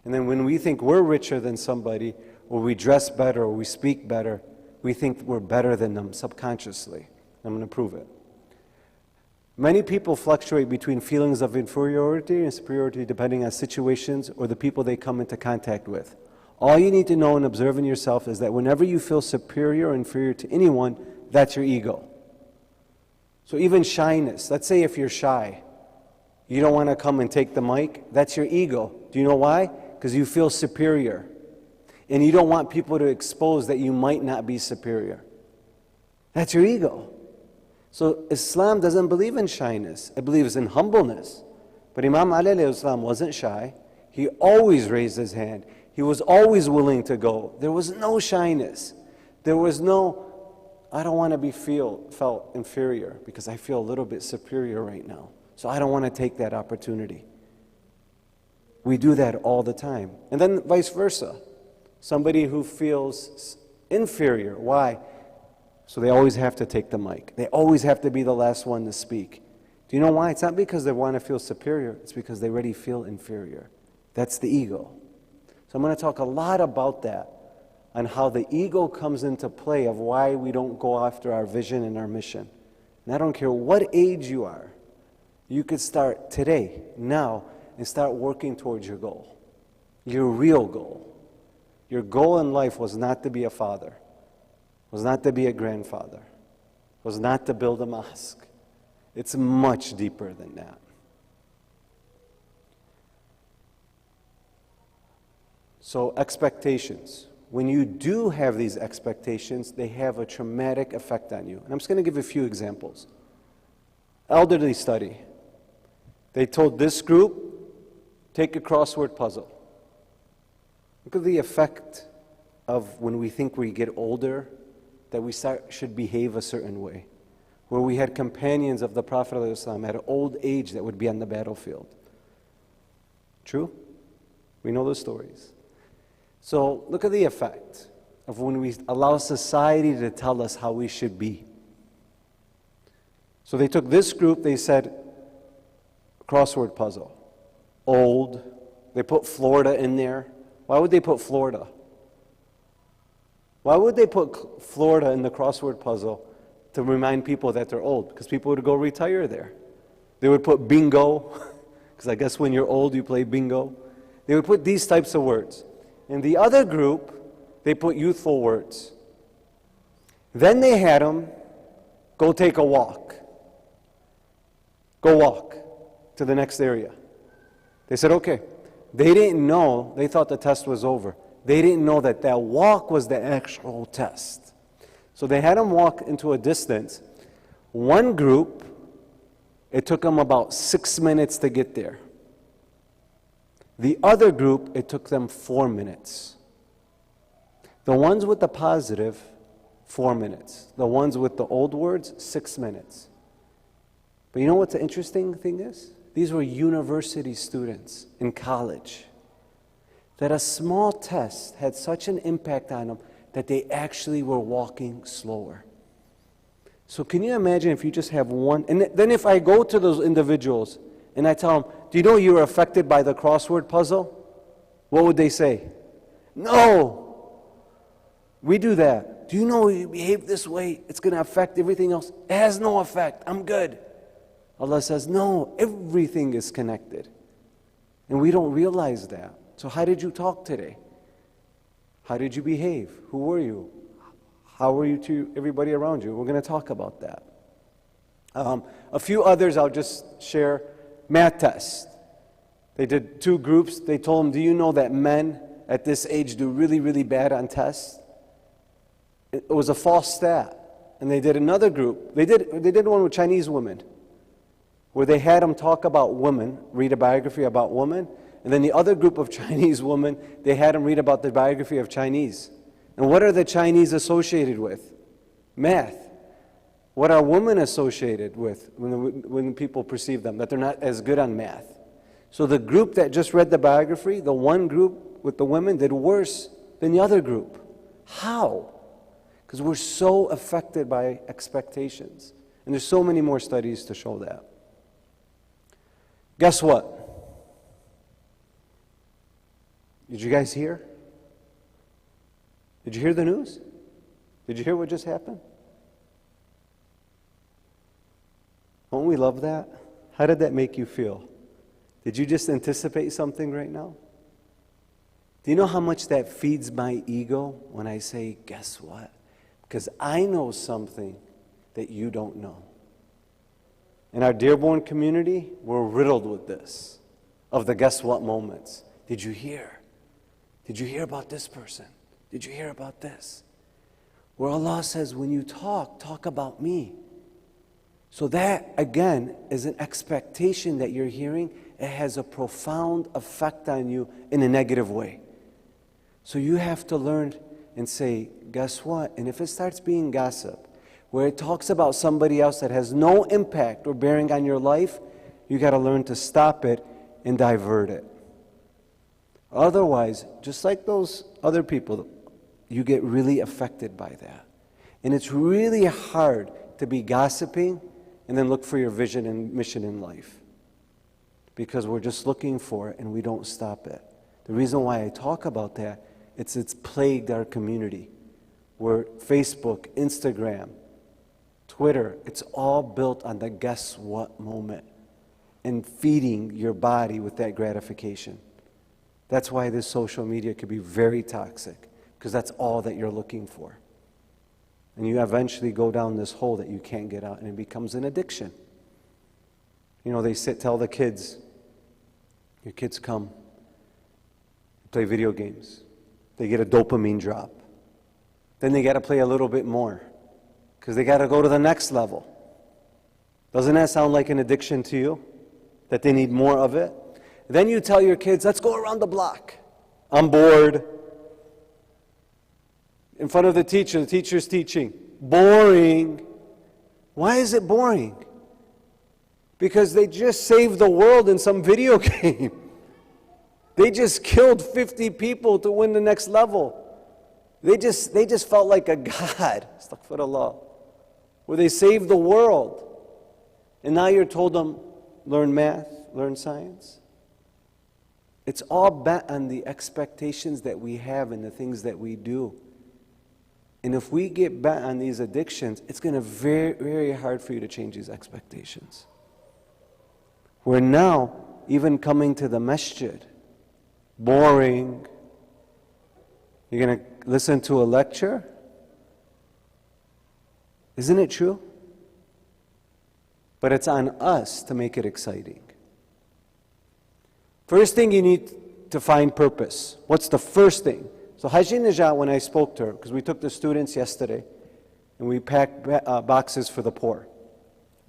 And then when we think we're richer than somebody, or we dress better, or we speak better, we think we're better than them subconsciously. I'm going to prove it. Many people fluctuate between feelings of inferiority and superiority depending on situations or the people they come into contact with. All you need to know and observe in yourself is that whenever you feel superior or inferior to anyone, that's your ego. So even shyness, let's say if you're shy, you don't want to come and take the mic, that's your ego. Do you know why? Because you feel superior. And you don't want people to expose that you might not be superior. That's your ego. So Islam doesn't believe in shyness. It believes in humbleness. But Imam Ali alayhi salam wasn't shy. He always raised his hand. He was always willing to go. There was no shyness. There was no, I don't want to be felt inferior because I feel a little bit superior right now. So I don't want to take that opportunity. We do that all the time. And then vice versa. Somebody who feels inferior. Why? So they always have to take the mic. They always have to be the last one to speak. Do you know why? It's not because they want to feel superior. It's because they already feel inferior. That's the ego. So I'm going to talk a lot about that, on how the ego comes into play of why we don't go after our vision and our mission. And I don't care what age you are. You could start today, now, and start working towards your goal. Your real goal. Your goal in life was not to be a father, was not to be a grandfather, was not to build a mosque. It's much deeper than that. So expectations. When you do have these expectations, they have a traumatic effect on you. And I'm just going to give a few examples. Elderly study. They told this group, take a crossword puzzle. Look at the effect of when we think we get older, that we should behave a certain way. Where we had companions of the Prophet ﷺ at an old age that would be on the battlefield. True? We know those stories. So look at the effect of when we allow society to tell us how we should be. So they took this group, they said, crossword puzzle. Old. They put Florida in there. Why would they put Florida? Why would they put Florida in the crossword puzzle to remind people that they're old? Because people would go retire there. They would put bingo, because I guess when you're old you play bingo. They would put these types of words. In the other group, they put youthful words. Then they had them go take a walk. Go walk to the next area. They said, okay. They didn't know, they thought the test was over. They didn't know that that walk was the actual test. So they had them walk into a distance. One group, it took them about 6 minutes to get there. The other group, it took them 4 minutes. The ones with the positive, 4 minutes. The ones with the old words, 6 minutes. But you know what the interesting thing is? These were university students in college. That a small test had such an impact on them that they actually were walking slower. So can you imagine if you just have one, and then if I go to those individuals and I tell them, do you know you were affected by the crossword puzzle? What would they say? No, we do that. Do you know you behave this way, it's going to affect everything else? It has no effect, I'm good. Allah says, no, everything is connected. And we don't realize that. So how did you talk today? How did you behave? Who were you? How were you to everybody around you? We're going to talk about that. A few others I'll just share. Math test. They did 2 groups. They told them, do you know that men at this age do really, really bad on tests? It was a false stat. And they did another group. They did one with Chinese women, where they had them talk about women, read a biography about women, and then the other group of Chinese women, they had them read about the biography of Chinese. And what are the Chinese associated with? Math. What are women associated with when people perceive them? That they're not as good on math. So the group that just read the biography, the one group with the women did worse than the other group. How? Because we're so affected by expectations. And there's so many more studies to show that. Guess what? Did you guys hear? Did you hear the news? Did you hear what just happened? Don't we love that? How did that make you feel? Did you just anticipate something right now? Do you know how much that feeds my ego when I say, guess what? Because I know something that you don't know. In our Dearborn community, we're riddled with this, of the guess what moments. Did you hear? Did you hear about this person? Did you hear about this? Where Allah says, when you talk about me. So that, again, is an expectation that you're hearing. It has a profound effect on you in a negative way. So you have to learn and say, guess what? And if it starts being gossip, where it talks about somebody else that has no impact or bearing on your life, you got to learn to stop it and divert it. Otherwise, just like those other people, you get really affected by that. And it's really hard to be gossiping and then look for your vision and mission in life. Because we're just looking for it and we don't stop it. The reason why I talk about that, it's plagued our community. Where Facebook, Instagram, Twitter, it's all built on the guess what moment and feeding your body with that gratification. That's why this social media could be very toxic, because that's all that you're looking for. And you eventually go down this hole that you can't get out, and it becomes an addiction. You know, they tell the kids, your kids come, play video games. They get a dopamine drop. Then they got to play a little bit more, because they got to go to the next level. Doesn't that sound like an addiction to you? That they need more of it? Then you tell your kids, let's go around the block. I'm bored. In front of the teacher's teaching. Boring. Why is it boring? Because they just saved the world in some video game. They just killed 50 people to win the next level. They just felt like a god, astaghfirullah, where they saved the world. And now you're told them, learn math, learn science. It's all bet on the expectations that we have and the things that we do. And if we get bet on these addictions, it's going to be very, very hard for you to change these expectations. We're now even coming to the masjid. Boring. You're going to listen to a lecture? Isn't it true? But it's on us to make it exciting. First thing, you need to find purpose. What's the first thing? So Haji Najat, when I spoke to her, because we took the students yesterday, and we packed boxes for the poor.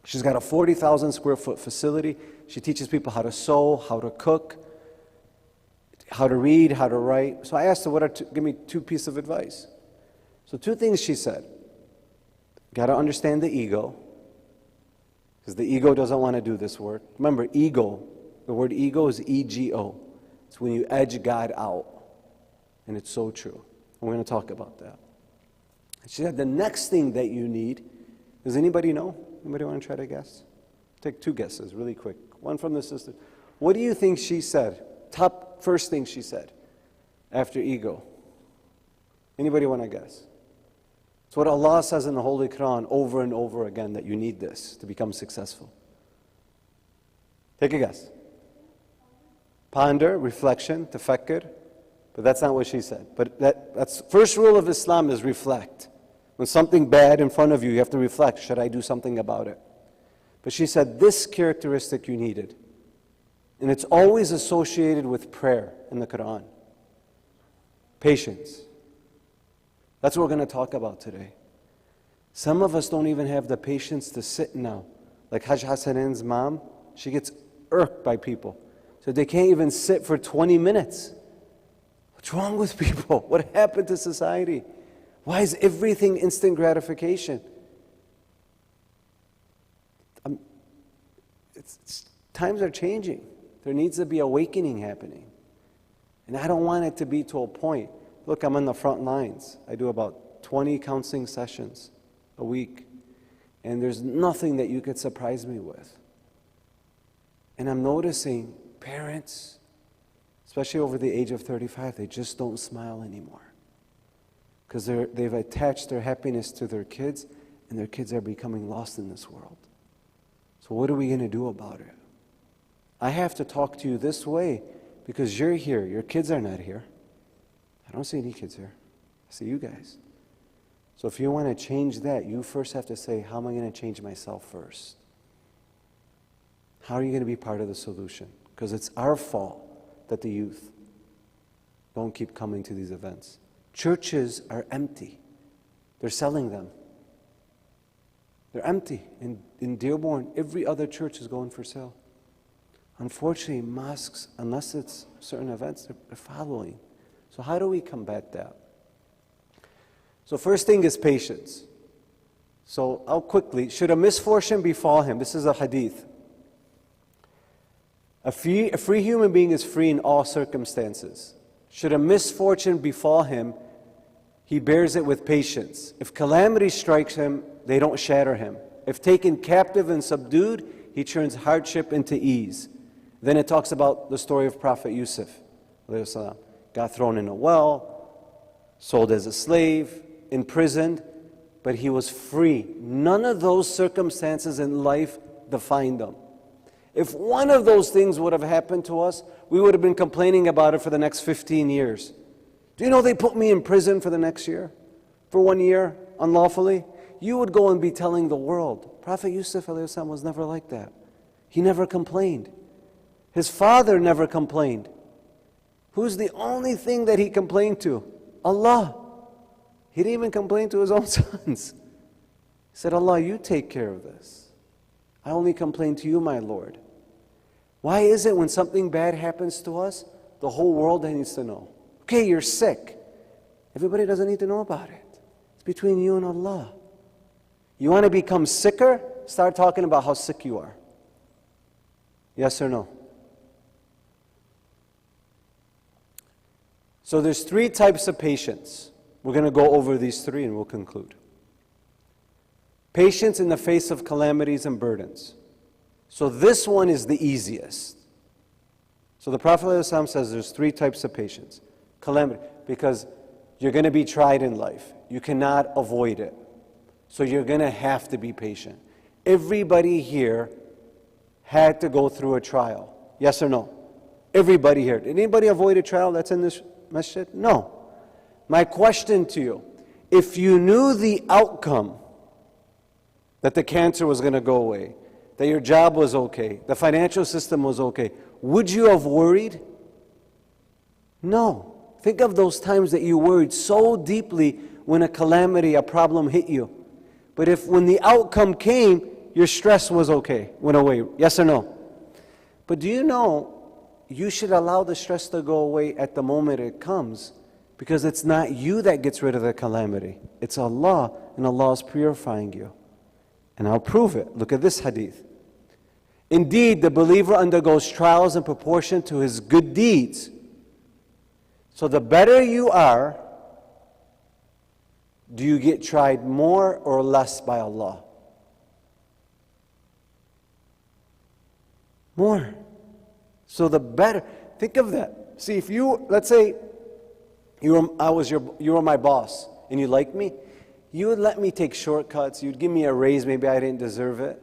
She's got a 40,000 square foot facility. She teaches people how to sew, how to cook, how to read, how to write. So I asked her, give me 2 pieces of advice. So 2 things she said. Got to understand the ego, because the ego doesn't want to do this work. Remember, ego, the word ego is E-G-O. It's when you edge God out. And it's so true. And we're going to talk about that. She said the next thing that you need, does anybody know? Anybody want to try to guess? Take 2 guesses really quick. One from the sister. What do you think she said? First thing she said after ego. Anybody want to guess? It's what Allah says in the Holy Quran over and over again, that you need this to become successful. Take a guess. Ponder, reflection, tafakkur. But that's not what she said. But that's first rule of Islam is reflect. When something bad in front of you, you have to reflect. Should I do something about it? But she said this characteristic you needed. And it's always associated with prayer in the Quran. Patience. That's what we're going to talk about today. Some of us don't even have the patience to sit now. Like Hajj Hassanen's mom, she gets irked by people. So they can't even sit for 20 minutes. What's wrong with people? What happened to society? Why is everything instant gratification? times are changing. There needs to be awakening happening. And I don't want it to be to a point. Look, I'm on the front lines. I do about 20 counseling sessions a week. And there's nothing that you could surprise me with. And I'm noticing parents, especially over the age of 35, they just don't smile anymore. Because they've attached their happiness to their kids, and their kids are becoming lost in this world. So what are we going to do about it? I have to talk to you this way because you're here. Your kids are not here. I don't see any kids here. I see you guys. So if you want to change that, you first have to say, how am I going to change myself first? How are you going to be part of the solution? Because it's our fault that the youth don't keep coming to these events. Churches are empty. They're selling them. They're empty. In Dearborn, every other church is going for sale. Unfortunately, mosques, unless it's certain events, they're following. So how do we combat that? So first thing is patience. So I'll quickly, should a misfortune befall him? This is a hadith. A free human being is free in all circumstances. Should a misfortune befall him, he bears it with patience. If calamity strikes him, they don't shatter him. If taken captive and subdued, he turns hardship into ease. Then it talks about the story of Prophet Yusuf. Got thrown in a well, sold as a slave, imprisoned, but he was free. None of those circumstances in life defined him. If one of those things would have happened to us, we would have been complaining about it for the next 15 years. Do you know they put me in prison for the next year? For 1 year, unlawfully? You would go and be telling the world. Prophet Yusuf was never like that. He never complained. His father never complained. Who's the only thing that he complained to? Allah. He didn't even complain to his own sons. He said, Allah, you take care of this. I only complain to you, my Lord. Why is it when something bad happens to us, the whole world needs to know? Okay, you're sick. Everybody doesn't need to know about it. It's between you and Allah. You want to become sicker? Start talking about how sick you are. Yes or no? So there's 3 types of patience. We're going to go over these 3 and we'll conclude. Patience in the face of calamities and burdens. So this one is the easiest. So the Prophet ﷺ says there's 3 types of patience. Calamity, because you're going to be tried in life. You cannot avoid it. So you're going to have to be patient. Everybody here had to go through a trial. Yes or no? Everybody here. Did anybody avoid a trial that's in this masjid? No. My question to you, if you knew the outcome, that the cancer was going to go away, that your job was okay, the financial system was okay, would you have worried? No. Think of those times that you worried so deeply when a calamity, a problem hit you. But if when the outcome came, your stress was okay, went away. Yes or no? But do you know, you should allow the stress to go away at the moment it comes, because it's not you that gets rid of the calamity. It's Allah, and Allah is purifying you. And I'll prove it. Look at this hadith. Indeed, the believer undergoes trials in proportion to his good deeds. So the better you are, do you get tried more or less by Allah? More. So the better. Think of that. See, if you, let's say, you were my boss and you liked me, you would let me take shortcuts, you'd give me a raise, maybe I didn't deserve it.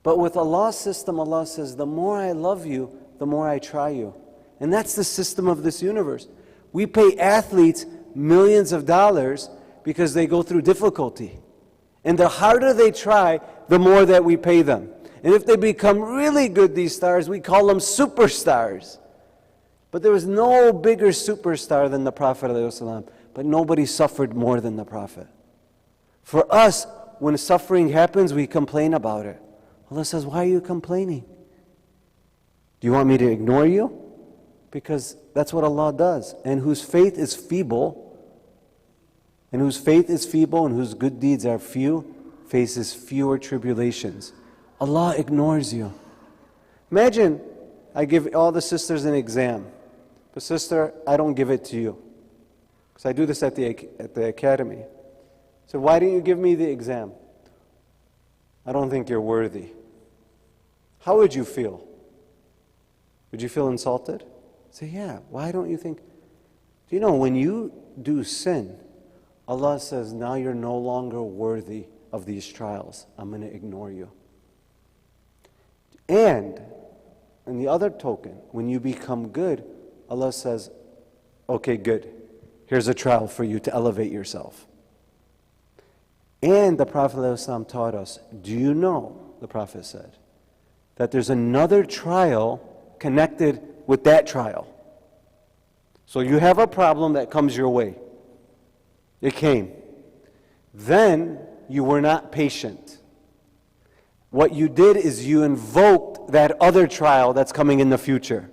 But with Allah's system, Allah says, the more I love you, the more I try you. And that's the system of this universe. We pay athletes millions of dollars because they go through difficulty. And the harder they try, the more that we pay them. And if they become really good, these stars, we call them superstars. But there was no bigger superstar than the Prophet ﷺ. But nobody suffered more than the Prophet. For us, when suffering happens, we complain about it. Allah says, why are you complaining? Do you want me to ignore you? Because that's what Allah does. And whose faith is feeble, and whose good deeds are few, faces fewer tribulations. Allah ignores you. Imagine I give all the sisters an exam, but sister, I don't give it to you. Because I do this at the academy. So why didn't you give me the exam? I don't think you're worthy. How would you feel? Would you feel insulted? Say, yeah, why don't you think? Do you know, when you do sin, Allah says, now you're no longer worthy of these trials. I'm going to ignore you. And, in the other token, when you become good, Allah says, okay, good. Here's a trial for you to elevate yourself. And the Prophet ﷺ taught us, do you know, the Prophet said, that there's another trial connected with that trial. So you have a problem that comes your way. It came. Then you were not patient. What you did is you invoked that other trial that's coming in the future.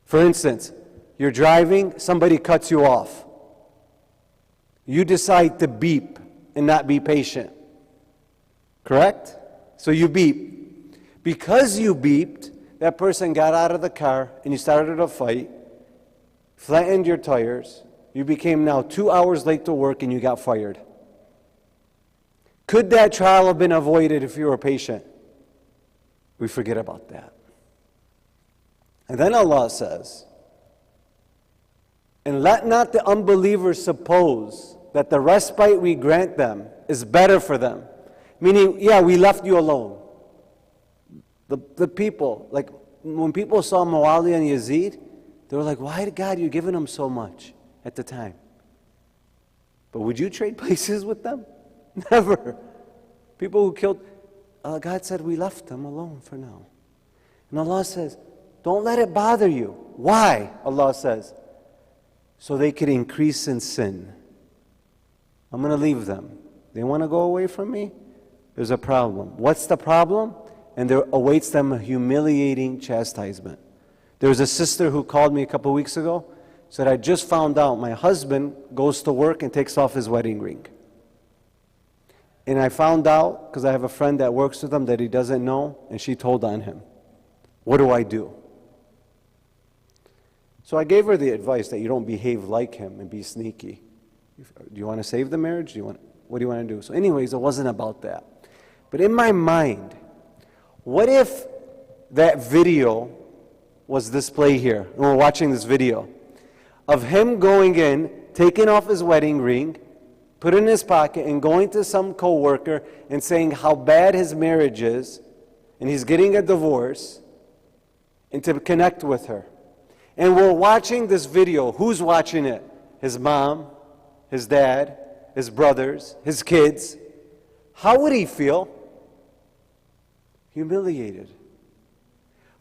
For instance, you're driving, somebody cuts you off. You decide to beep and not be patient. Correct? So you beep. Because you beeped, that person got out of the car and you started a fight, flattened your tires, you became now 2 hours late to work and you got fired. Could that trial have been avoided if you were patient? We forget about that. And then Allah says, and let not the unbelievers suppose that the respite we grant them is better for them. Meaning, yeah, we left you alone. The people, like when people saw Muawiyah and Yazid, they were like, why, God, you giving them so much at the time? But would you trade places with them? Never. People who killed, God said, we left them alone for now. And Allah says, don't let it bother you. Why? Allah says, so they could increase in sin. I'm going to leave them. They want to go away from me? There's a problem. What's the problem? And there awaits them a humiliating chastisement. There was a sister who called me a couple weeks ago, said, I just found out my husband goes to work and takes off his wedding ring. And I found out, because I have a friend that works with him, that he doesn't know, and she told on him. What do I do? So I gave her the advice that you don't behave like him and be sneaky. Do you want to save the marriage? What do you want to do? So anyways, it wasn't about that. But in my mind, what if that video was displayed here, and we're watching this video, of him going in, taking off his wedding ring, put it in his pocket, and going to some coworker and saying how bad his marriage is, and he's getting a divorce, and to connect with her. And we're watching this video. Who's watching it? His mom, his dad, his brothers, his kids. How would he feel? Humiliated.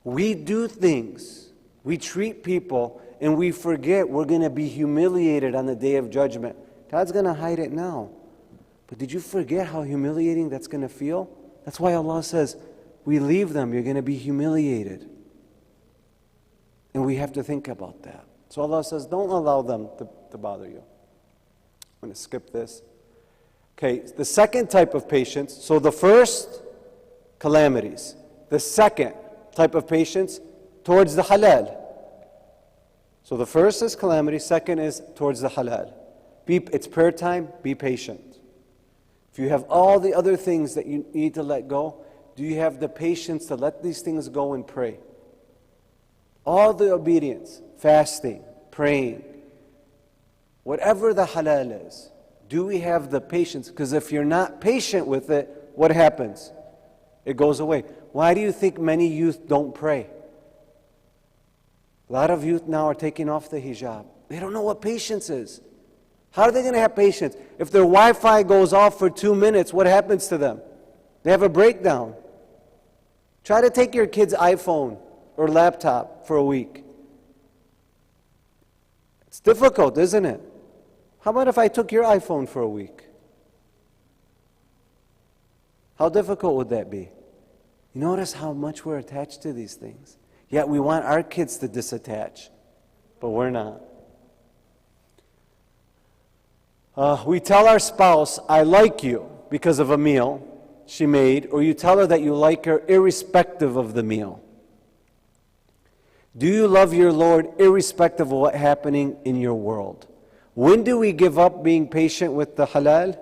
We do things, we treat people, and we forget we're going to be humiliated on the day of judgment. God's going to hide it now. But did you forget how humiliating that's going to feel? That's why Allah says, we leave them, you're going to be humiliated. And we have to think about that. So Allah says, don't allow them to bother you. I'm going to skip this. Okay, the second type of patience, so the first, calamities. The second type of patience, towards the halal. So the first is calamity, second is towards the halal. It's prayer time, be patient. If you have all the other things that you need to let go, do you have the patience to let these things go and pray? All the obedience, fasting, praying, whatever the halal is, do we have the patience? Because if you're not patient with it, what happens? It goes away. Why do you think many youth don't pray? A lot of youth now are taking off the hijab. They don't know what patience is. How are they going to have patience? If their Wi-Fi goes off for 2 minutes, what happens to them? They have a breakdown. Try to take your kid's iPhone or laptop for a week. It's difficult, isn't it? How about if I took your iPhone for a week? How difficult would that be? You notice how much we're attached to these things. Yet we want our kids to disattach, but we're not. We tell our spouse, I like you, because of a meal, she made, or you tell her that you like her irrespective of the meal? Do you love your Lord irrespective of what's happening in your world? When do we give up being patient with the halal?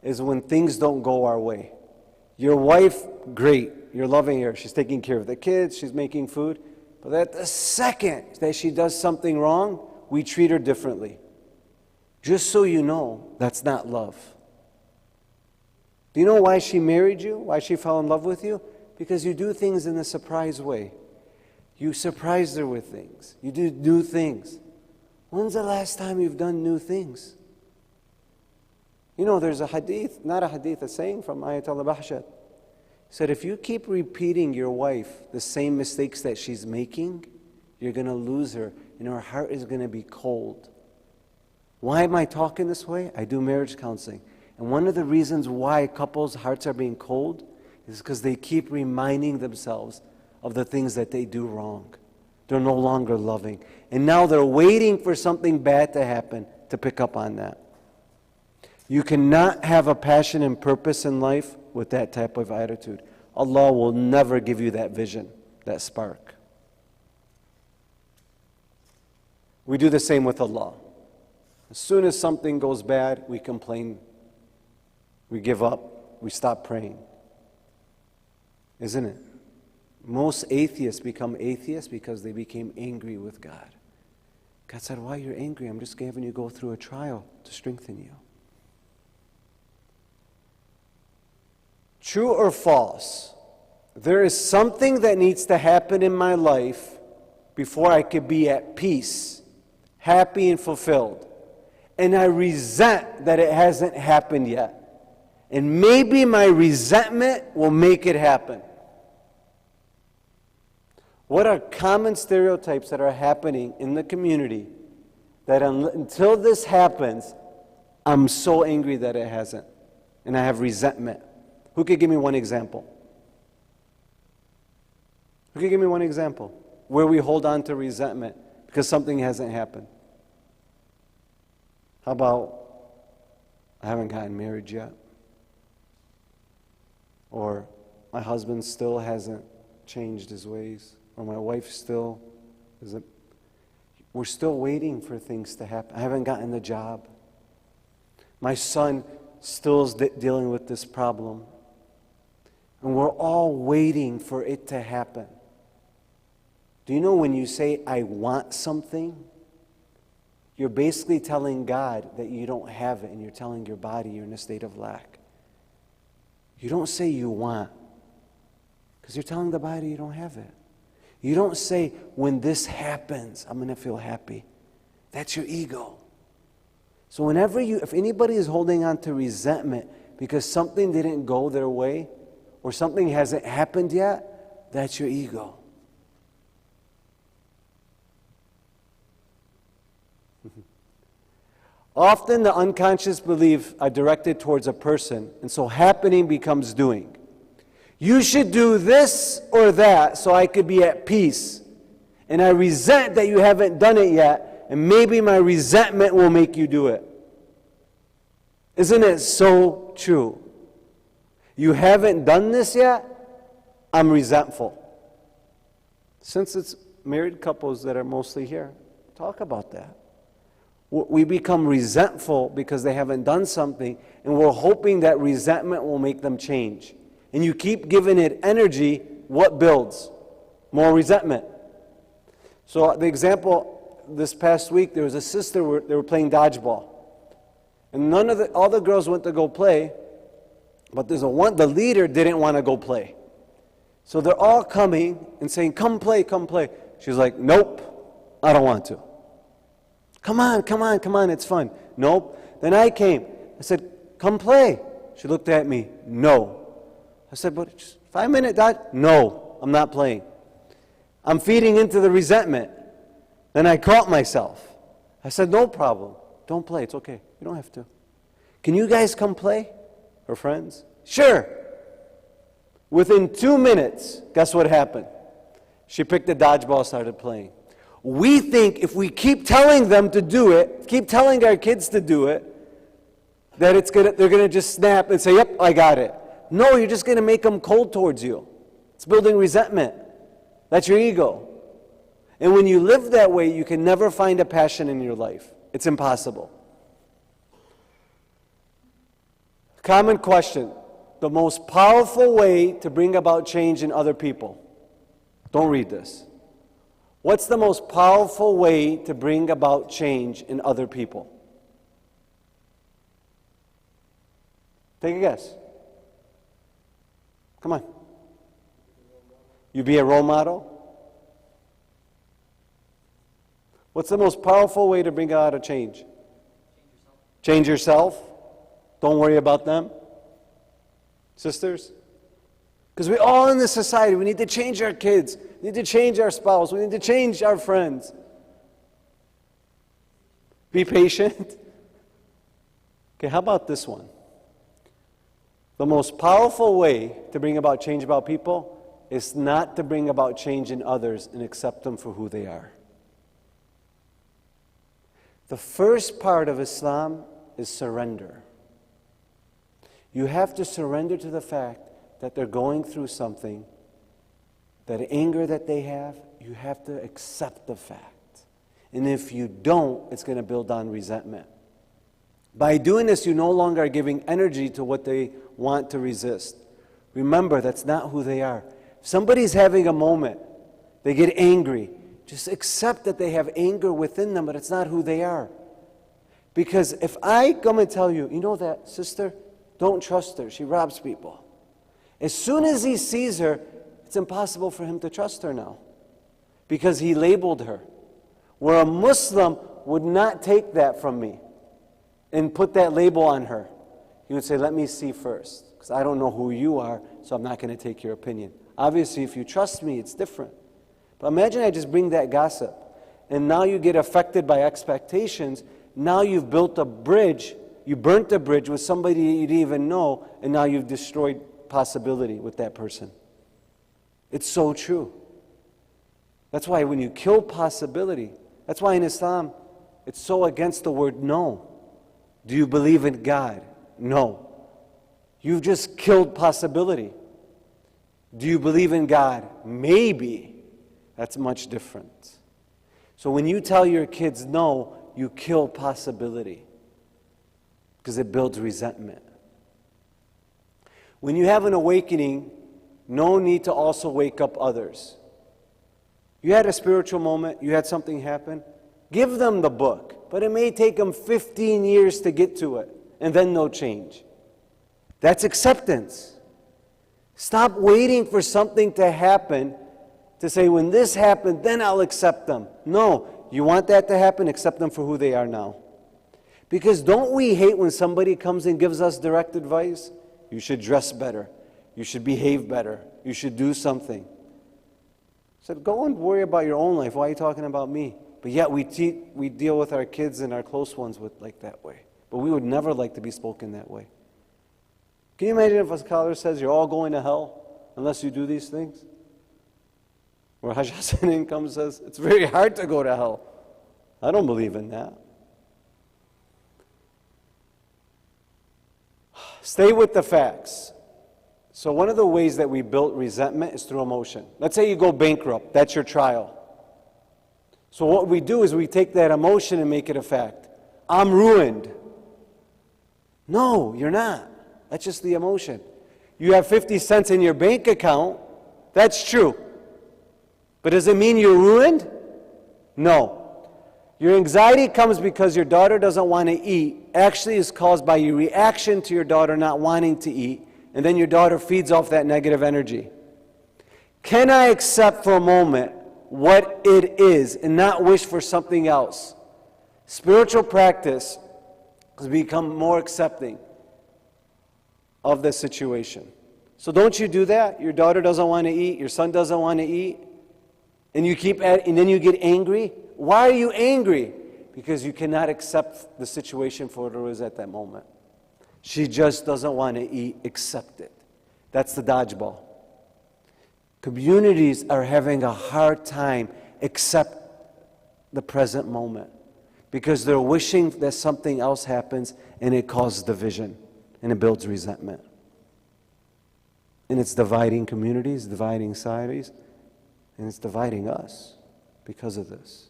Is when things don't go our way. Your wife, great, you're loving her, she's taking care of the kids, she's making food, but at the second that she does something wrong, we treat her differently. Just so you know, that's not love. Do you know why she married you? Why she fell in love with you? Because you do things in a surprise way. You surprise her with things. You do new things. When's the last time you've done new things? You know, there's a hadith, not a hadith, a saying from Ayat al-Bahshat. He said, if you keep repeating your wife the same mistakes that she's making, you're going to lose her, and her heart is going to be cold. Why am I talking this way? I do marriage counseling. And one of the reasons why couples' hearts are being cold is because they keep reminding themselves of the things that they do wrong. They're no longer loving. And now they're waiting for something bad to happen to pick up on that. You cannot have a passion and purpose in life with that type of attitude. Allah will never give you that vision, that spark. We do the same with Allah. As soon as something goes bad, we complain, we give up, we stop praying. Isn't it? Most atheists become atheists because they became angry with God. God said, why are you angry? I'm just having you go through a trial to strengthen you. True or false? There is something that needs to happen in my life before I could be at peace, happy and fulfilled. And I resent that it hasn't happened yet. And maybe my resentment will make it happen. What are common stereotypes that are happening in the community that until this happens, I'm so angry that it hasn't, and I have resentment? Who could give me one example? Who could give me one example where we hold on to resentment because something hasn't happened? How about, I haven't gotten married yet? Or my husband still hasn't changed his ways? Or my wife still isn't. We're still waiting for things to happen. I haven't gotten the job. My son still is dealing with this problem. And we're all waiting for it to happen. Do you know when you say, I want something, you're basically telling God that you don't have it, and you're telling your body you're in a state of lack. You don't say you want, because you're telling the body you don't have it. You don't say, when this happens, I'm going to feel happy. That's your ego. So whenever if anybody is holding on to resentment because something didn't go their way or something hasn't happened yet, that's your ego. Often the unconscious beliefs are directed towards a person, and so happening becomes doing. You should do this or that so I could be at peace. And I resent that you haven't done it yet, and maybe my resentment will make you do it. Isn't it so true? You haven't done this yet, I'm resentful. Since it's married couples that are mostly here, talk about that. We become resentful because they haven't done something, and we're hoping that resentment will make them change. And you keep giving it energy, what builds? More resentment. So the example, this past week, there was a sister, they were playing dodgeball. And all the girls went to go play, but the leader didn't want to go play. So they're all coming and saying, come play, come play. She's like, nope, I don't want to. Come on, it's fun. Nope. Then I came. I said, come play. She looked at me, no. I said, but just 5 minute dodge? No, I'm not playing. I'm feeding into the resentment. Then I caught myself. I said, no problem. Don't play, it's okay. You don't have to. Can you guys come play? Her friends? Sure. Within 2 minutes, guess what happened? She picked the dodgeball, started playing. We think if we keep telling them to do it, keep telling our kids to do it, that they're going to just snap and say, yep, I got it. No, you're just going to make them cold towards you. It's building resentment. That's your ego. And when you live that way, you can never find a passion in your life. It's impossible. Common question. The most powerful way to bring about change in other people. Don't read this. What's the most powerful way to bring about change in other people? Take a guess. Come on. You be a role model? What's the most powerful way to bring about a change? Change yourself. Don't worry about them. Sisters? Because we all in this society, we need to change our kids. We need to change our spouse. We need to change our friends. Be patient. Okay, how about this one? The most powerful way to bring about change about people is not to bring about change in others and accept them for who they are. The first part of Islam is surrender. You have to surrender to the fact that they're going through something, that anger that they have, you have to accept the fact. And if you don't, it's going to build on resentment. By doing this, you no longer are giving energy to what they want to resist. Remember, that's not who they are. If somebody's having a moment, they get angry, just accept that they have anger within them, but it's not who they are. Because if I come and tell you, you know that sister, don't trust her, she robs people. As soon as he sees her, it's impossible for him to trust her now. Because he labeled her. Where a Muslim would not take that from me and put that label on her. He would say, let me see first. Because I don't know who you are, so I'm not going to take your opinion. Obviously, if you trust me, it's different. But imagine I just bring that gossip. And now you get affected by expectations. Now you've built a bridge. You burnt a bridge with somebody you didn't even know. And now you've destroyed possibility with that person. It's so true. That's why when you kill possibility, that's why in Islam, it's so against the word no. Do you believe in God? No. You've just killed possibility. Do you believe in God? Maybe. That's much different. So when you tell your kids no, you kill possibility. Because it builds resentment. When you have an awakening, no need to also wake up others. You had a spiritual moment, you had something happen, give them the book. But it may take them 15 years to get to it, and then no change. That's acceptance. Stop waiting for something to happen to say, when this happened, then I'll accept them. No, you want that to happen, accept them for who they are now. Because don't we hate when somebody comes and gives us direct advice? You should dress better. You should behave better. You should do something. I said, go and worry about your own life. Why are you talking about me? But yet we deal with our kids and our close ones like that way. But we would never like to be spoken that way. Can you imagine if a scholar says you're all going to hell unless you do these things? Or Hajj Hassanin comes and says, it's very hard to go to hell. I don't believe in that. Stay with the facts. So one of the ways that we built resentment is through emotion. Let's say you go bankrupt. That's your trial. So what we do is we take that emotion and make it a fact. I'm ruined. No, you're not. That's just the emotion. You have 50 cents in your bank account. That's true. But does it mean you're ruined? No. Your anxiety comes because your daughter doesn't want to eat. Actually is caused by your reaction to your daughter not wanting to eat. And then your daughter feeds off that negative energy. Can I accept for a moment what it is and not wish for something else? Spiritual practice has become more accepting of the situation. So don't you do that? Your daughter doesn't want to eat, your son doesn't want to eat, and you keep and then you get angry. Why are you angry? Because you cannot accept the situation for what it is at that moment. She just doesn't want to eat. Accept it. That's the dodgeball. Communities are having a hard time accept the present moment because they're wishing that something else happens and it causes division and it builds resentment. And it's dividing communities, dividing societies, and it's dividing us because of this.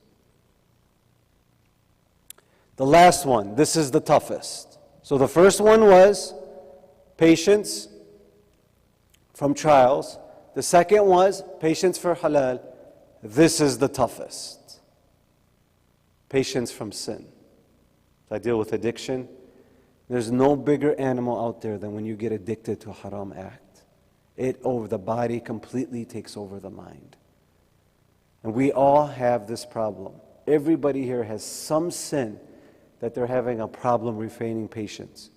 The last one, this is the toughest. So the first one was patience from trials. The second was patience for halal. This is the toughest. Patience from sin. I deal with addiction. There's no bigger animal out there than when you get addicted to a haram act. The body completely takes over the mind. And we all have this problem. Everybody here has some sin that they're having a problem refraining patience.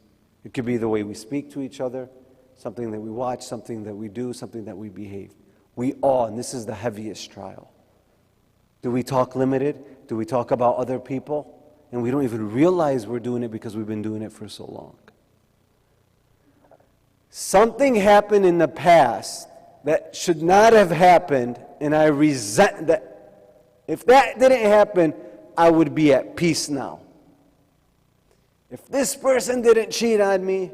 It could be the way we speak to each other, something that we watch, something that we do, something that we behave. We all, and this is the heaviest trial. Do we talk limited? Do we talk about other people? And we don't even realize we're doing it because we've been doing it for so long. Something happened in the past that should not have happened, and I resent that. If that didn't happen, I would be at peace now. If this person didn't cheat on me,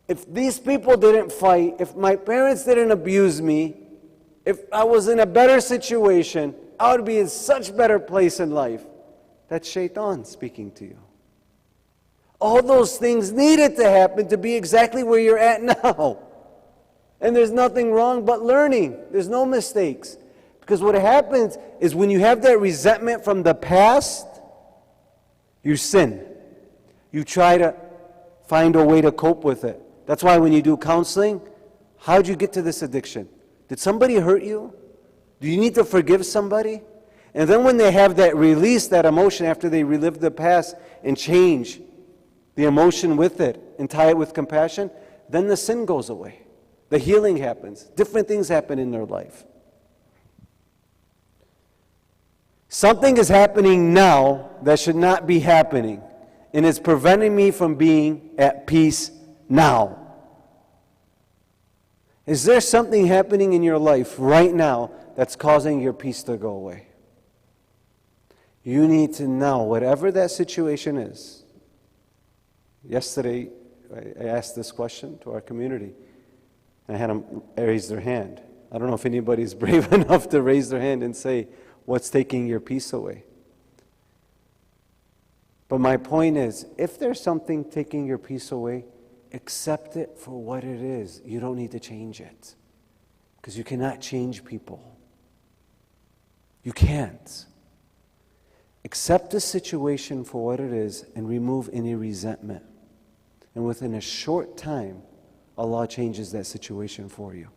if these people didn't fight, if my parents didn't abuse me, if I was in a better situation, I would be in such a better place in life. That's shaitan speaking to you. All those things needed to happen to be exactly where you're at now. And there's nothing wrong but learning. There's no mistakes. Because what happens is when you have that resentment from the past, you sin. You try to find a way to cope with it. That's why when you do counseling, how'd you get to this addiction? Did somebody hurt you? Do you need to forgive somebody? And then when they have that release, that emotion after they relive the past and change the emotion with it and tie it with compassion, then the sin goes away. The healing happens. Different things happen in their life. Something is happening now that should not be happening, and it's preventing me from being at peace now. Is there something happening in your life right now that's causing your peace to go away? You need to know whatever that situation is. Yesterday, I asked this question to our community, and I had them raise their hand. I don't know if anybody's brave enough to raise their hand and say, what's taking your peace away? But my point is, if there's something taking your peace away, accept it for what it is. You don't need to change it. Because you cannot change people. You can't. Accept the situation for what it is and remove any resentment. And within a short time, Allah changes that situation for you.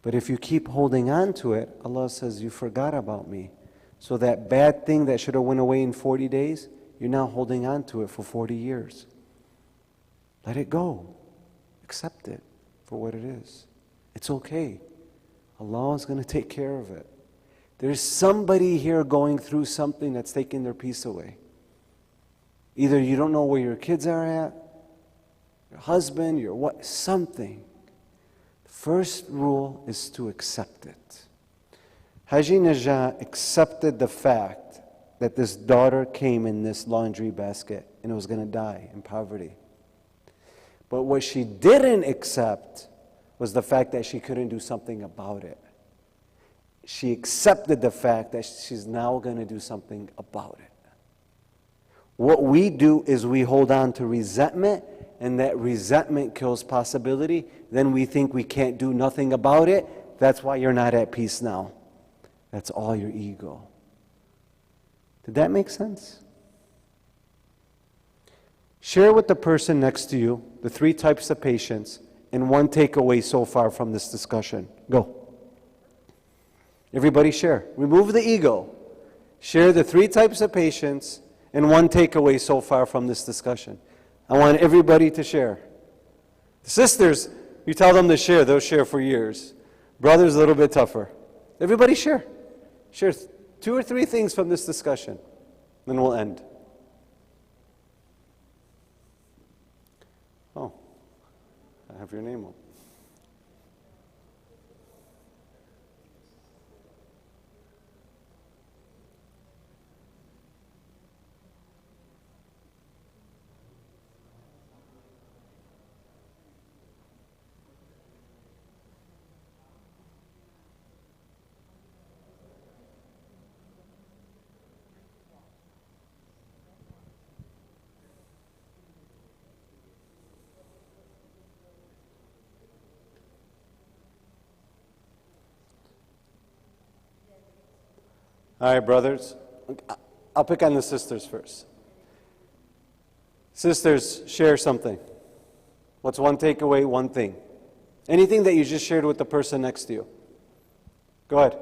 But if you keep holding on to it, Allah says, you forgot about me. So that bad thing that should have went away in 40 days, you're now holding on to it for 40 years. Let it go. Accept it for what it is. It's okay. Allah is going to take care of it. There's somebody here going through something that's taking their peace away. Either you don't know where your kids are at, your husband, your what, something. The first rule is to accept it. Haji Najah accepted the fact that this daughter came in this laundry basket and was going to die in poverty. But what she didn't accept was the fact that she couldn't do something about it. She accepted the fact that she's now going to do something about it. What we do is we hold on to resentment, and that resentment kills possibility. Then we think we can't do nothing about it. That's why you're not at peace now. That's all your ego. Did that make sense? Share with the person next to you the 3 types of patience and one takeaway so far from this discussion. Go. Everybody share. Remove the ego. Share the 3 types of patience and one takeaway so far from this discussion. I want everybody to share. The sisters, you tell them to share, they'll share for years. Brothers, a little bit tougher. Everybody share. Share 2 or 3 things from this discussion. Then we'll end. Oh, I have your name up. All right, brothers. I'll pick on the sisters first. Sisters, share something. What's one takeaway, one thing? Anything that you just shared with the person next to you. Go ahead.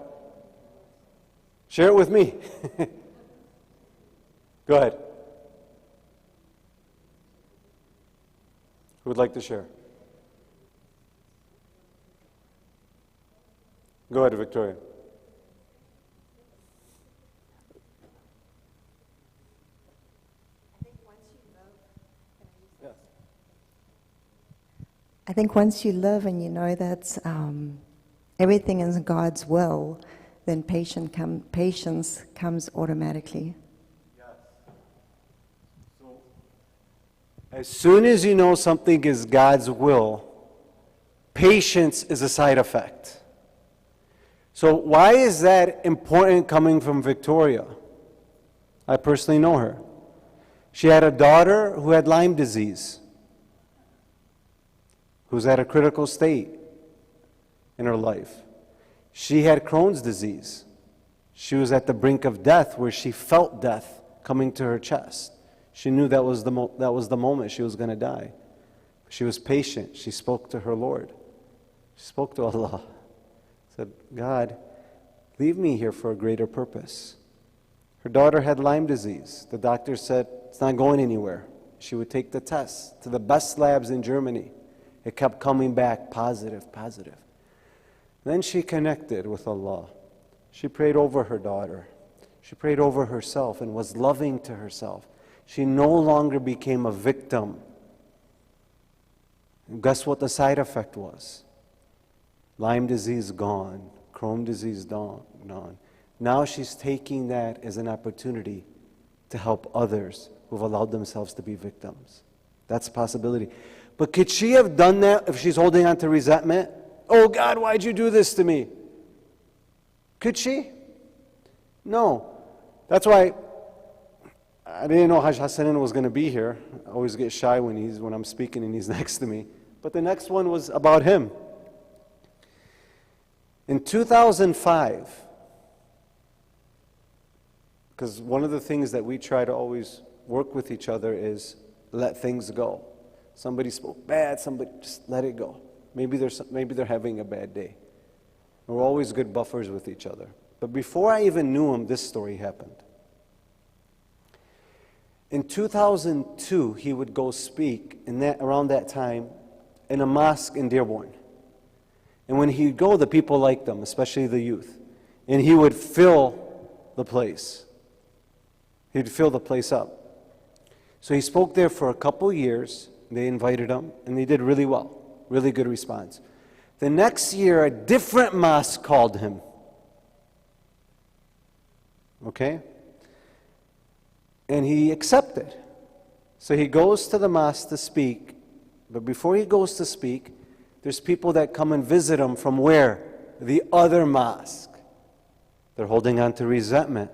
Share it with me. Go ahead. Who would like to share? Go ahead, Victoria. I think once you live and you know that everything is God's will, then patience comes automatically. As soon as you know something is God's will, patience is a side effect. So why is that important coming from Victoria? I personally know her. She had a daughter who had Lyme disease, who's at a critical state in her life. She had Crohn's disease. She was at the brink of death, where she felt death coming to her chest. She knew that was the moment she was going to die. She was patient. She spoke to her Lord. She spoke to Allah. Said, God, leave me here for a greater purpose. Her daughter had Lyme disease. The doctor said, it's not going anywhere. She would take the test to the best labs in Germany. It kept coming back positive, positive. Then she connected with Allah. She prayed over her daughter. She prayed over herself and was loving to herself. She no longer became a victim. And guess what the side effect was? Lyme disease gone. Crohn's disease gone. Now she's taking that as an opportunity to help others who've allowed themselves to be victims. That's a possibility. But could she have done that if she's holding on to resentment? Oh God, why'd you do this to me? Could she? No. That's why I didn't know Hajj Hussein was going to be here. I always get shy when I'm speaking and he's next to me. But the next one was about him. In 2005, because one of the things that we try to always work with each other is let things go. Somebody spoke bad, somebody just let it go. Maybe they're having a bad day. We're always good buffers with each other. But before I even knew him, this story happened. In 2002, he would go speak around that time in a mosque in Dearborn. And when he'd go, the people liked him, especially the youth. And he would fill the place. He'd fill the place up. So he spoke there for a couple years. They invited him, and he did really well. Really good response. The next year, a different mosque called him. Okay? And he accepted. So he goes to the mosque to speak. But before he goes to speak, there's people that come and visit him from where? The other mosque. They're holding on to resentment.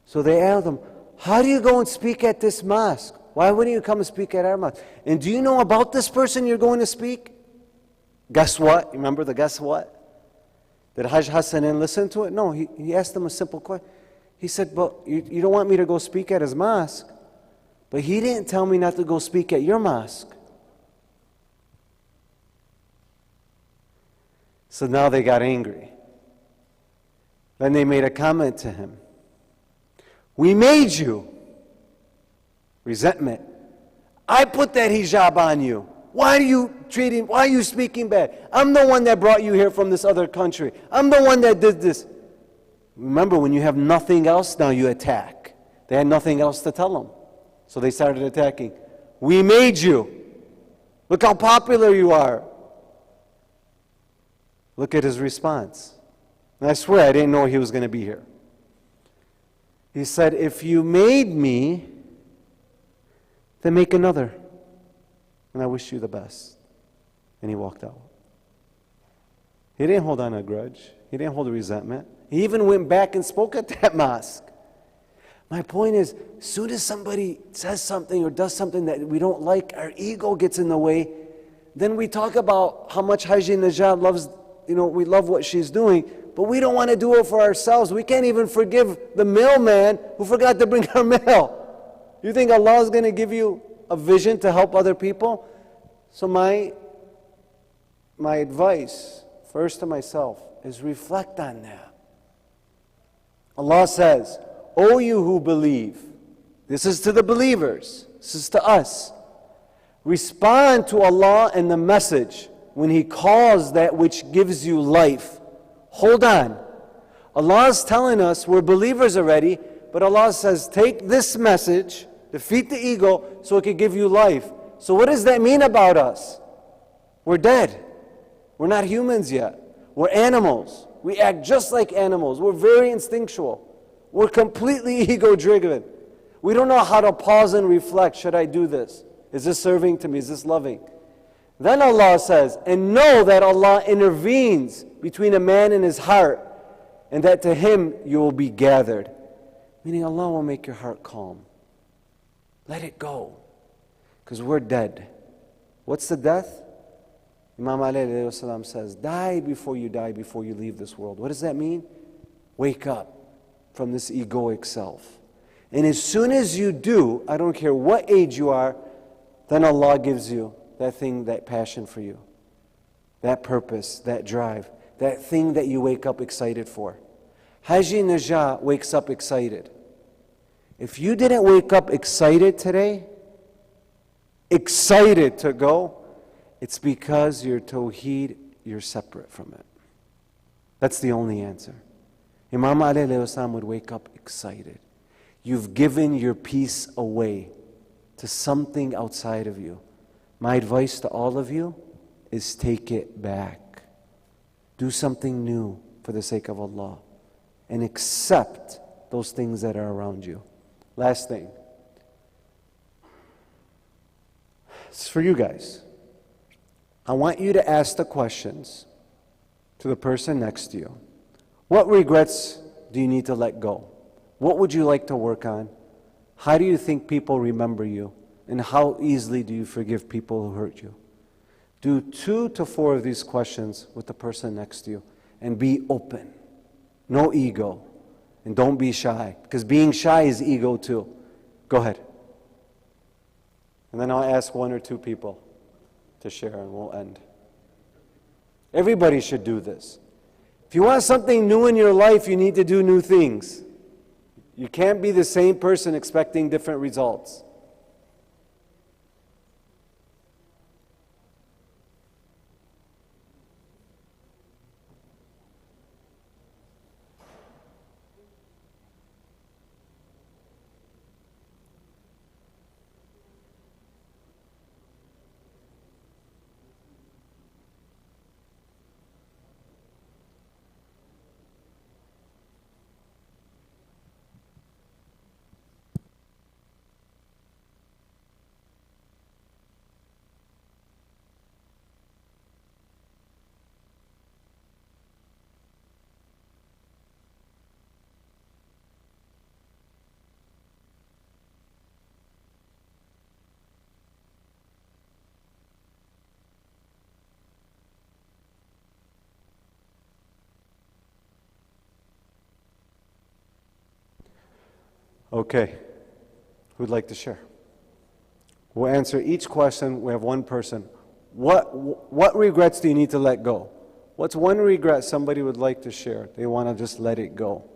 So they asked him, how do you go and speak at this mosque? Why wouldn't you come and speak at our mosque? And do you know about this person you're going to speak? Guess what? Remember the guess what? Did Hajj Hassanin listen to it? No, he asked them a simple question. He said, but you don't want me to go speak at his mosque. But he didn't tell me not to go speak at your mosque. So now they got angry. Then they made a comment to him. We made you. Resentment. I put that hijab on you. Why are you speaking bad? I'm the one that brought you here from this other country. I'm the one that did this. Remember, when you have nothing else, now you attack. They had nothing else to tell them. So they started attacking. We made you. Look how popular you are. Look at his response. And I swear I didn't know he was going to be here. He said, if you made me, then make another. And I wish you the best. And he walked out. He didn't hold on a grudge. He didn't hold a resentment. He even went back and spoke at that mosque. My point is, as soon as somebody says something or does something that we don't like, our ego gets in the way. Then we talk about how much Haji Najat loves we love what she's doing, but we don't want to do it for ourselves. We can't even forgive the mailman who forgot to bring our mail. You think Allah is going to give you a vision to help other people? So my advice, first to myself, is reflect on that. Allah says, O you who believe, this is to the believers, this is to us, respond to Allah and the message when He calls that which gives you life. Hold on. Allah is telling us we're believers already, but Allah says, take this message, defeat the ego, so it can give you life. So what does that mean about us? We're dead. We're not humans yet. We're animals. We act just like animals. We're very instinctual. We're completely ego-driven. We don't know how to pause and reflect. Should I do this? Is this serving to me? Is this loving? Then Allah says, and know that Allah intervenes between a man and his heart, and that to Him you will be gathered. Meaning Allah will make your heart calm. Let it go. Because we're dead. What's the death? Imam Ali says, die before you leave this world. What does that mean? Wake up from this egoic self. And as soon as you do, I don't care what age you are, then Allah gives you that thing, that passion for you, that purpose, that drive, that thing that you wake up excited for. Haji Najah wakes up excited. If you didn't wake up excited today, excited to go, it's because your tawheed, you're separate from it. That's the only answer. Imam Ali would wake up excited. You've given your peace away to something outside of you. My advice to all of you is take it back. Do something new for the sake of Allah. And accept those things that are around you. Last thing. It's for you guys. I want you to ask the questions to the person next to you. What regrets do you need to let go? What would you like to work on? How do you think people remember you? And how easily do you forgive people who hurt you? Do 2 to 4 of these questions with the person next to you. And be open. No ego. And don't be shy. Because being shy is ego too. Go ahead. And then I'll ask 1 or 2 people to share and we'll end. Everybody should do this. If you want something new in your life, you need to do new things. You can't be the same person expecting different results. Okay, who'd like to share? We'll answer each question. We have one person. What regrets do you need to let go? What's one regret somebody would like to share? They want to just let it go.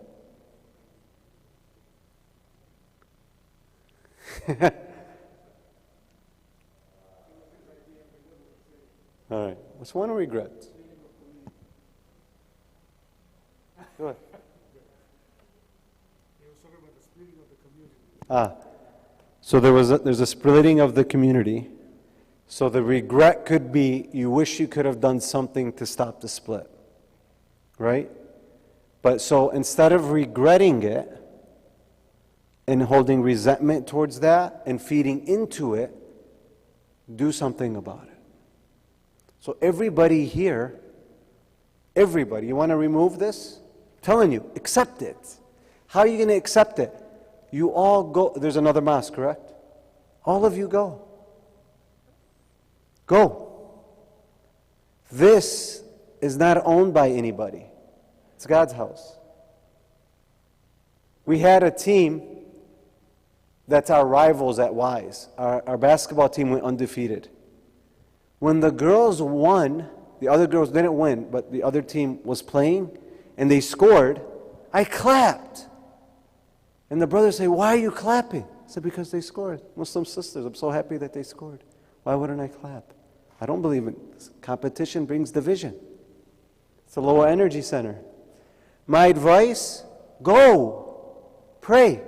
All right, what's one regret? Go ahead. So there's a splitting of the community. So the regret could be you wish you could have done something to stop the split. Right? But so instead of regretting it and holding resentment towards that and feeding into it, do something about it. So everybody here, everybody, you want to remove this? I'm telling you, accept it. How are you going to accept it? You all go. There's another mosque, correct? All of you go. Go. This is not owned by anybody. It's God's house. We had a team that's our rivals at Wise. Our basketball team went undefeated. When the girls won, the other girls didn't win, but the other team was playing, and they scored, I clapped. And the brothers say, why are you clapping? I said, because they scored. Muslim sisters, I'm so happy that they scored. Why wouldn't I clap? I don't believe in this. Competition brings division. It's a lower energy center. My advice, go. Pray.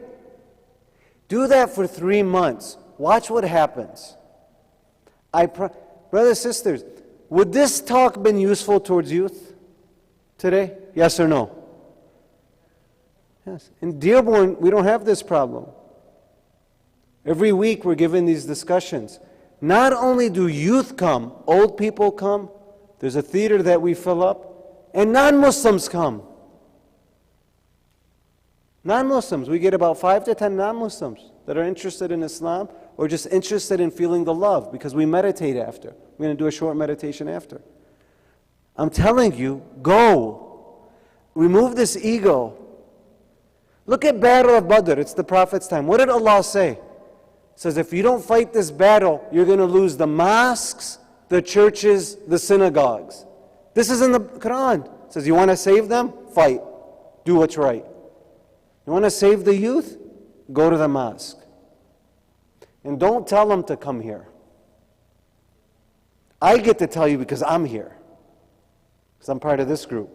Do that for 3 months. Watch what happens. Brothers, sisters, would this talk been useful towards youth today? Yes or no? Yes. In Dearborn, we don't have this problem. Every week we're given these discussions. Not only do youth come, old people come, there's a theater that we fill up, and non-Muslims come. Non-Muslims, we get about 5 to 10 non-Muslims that are interested in Islam or just interested in feeling the love because we meditate after. We're going to do a short meditation after. I'm telling you, go. Remove this ego. Look at Battle of Badr, it's the Prophet's time. What did Allah say? It says, if you don't fight this battle, you're going to lose the mosques, the churches, the synagogues. This is in the Quran. It says, you want to save them? Fight. Do what's right. You want to save the youth? Go to the mosque. And don't tell them to come here. I get to tell you because I'm here. Because I'm part of this group.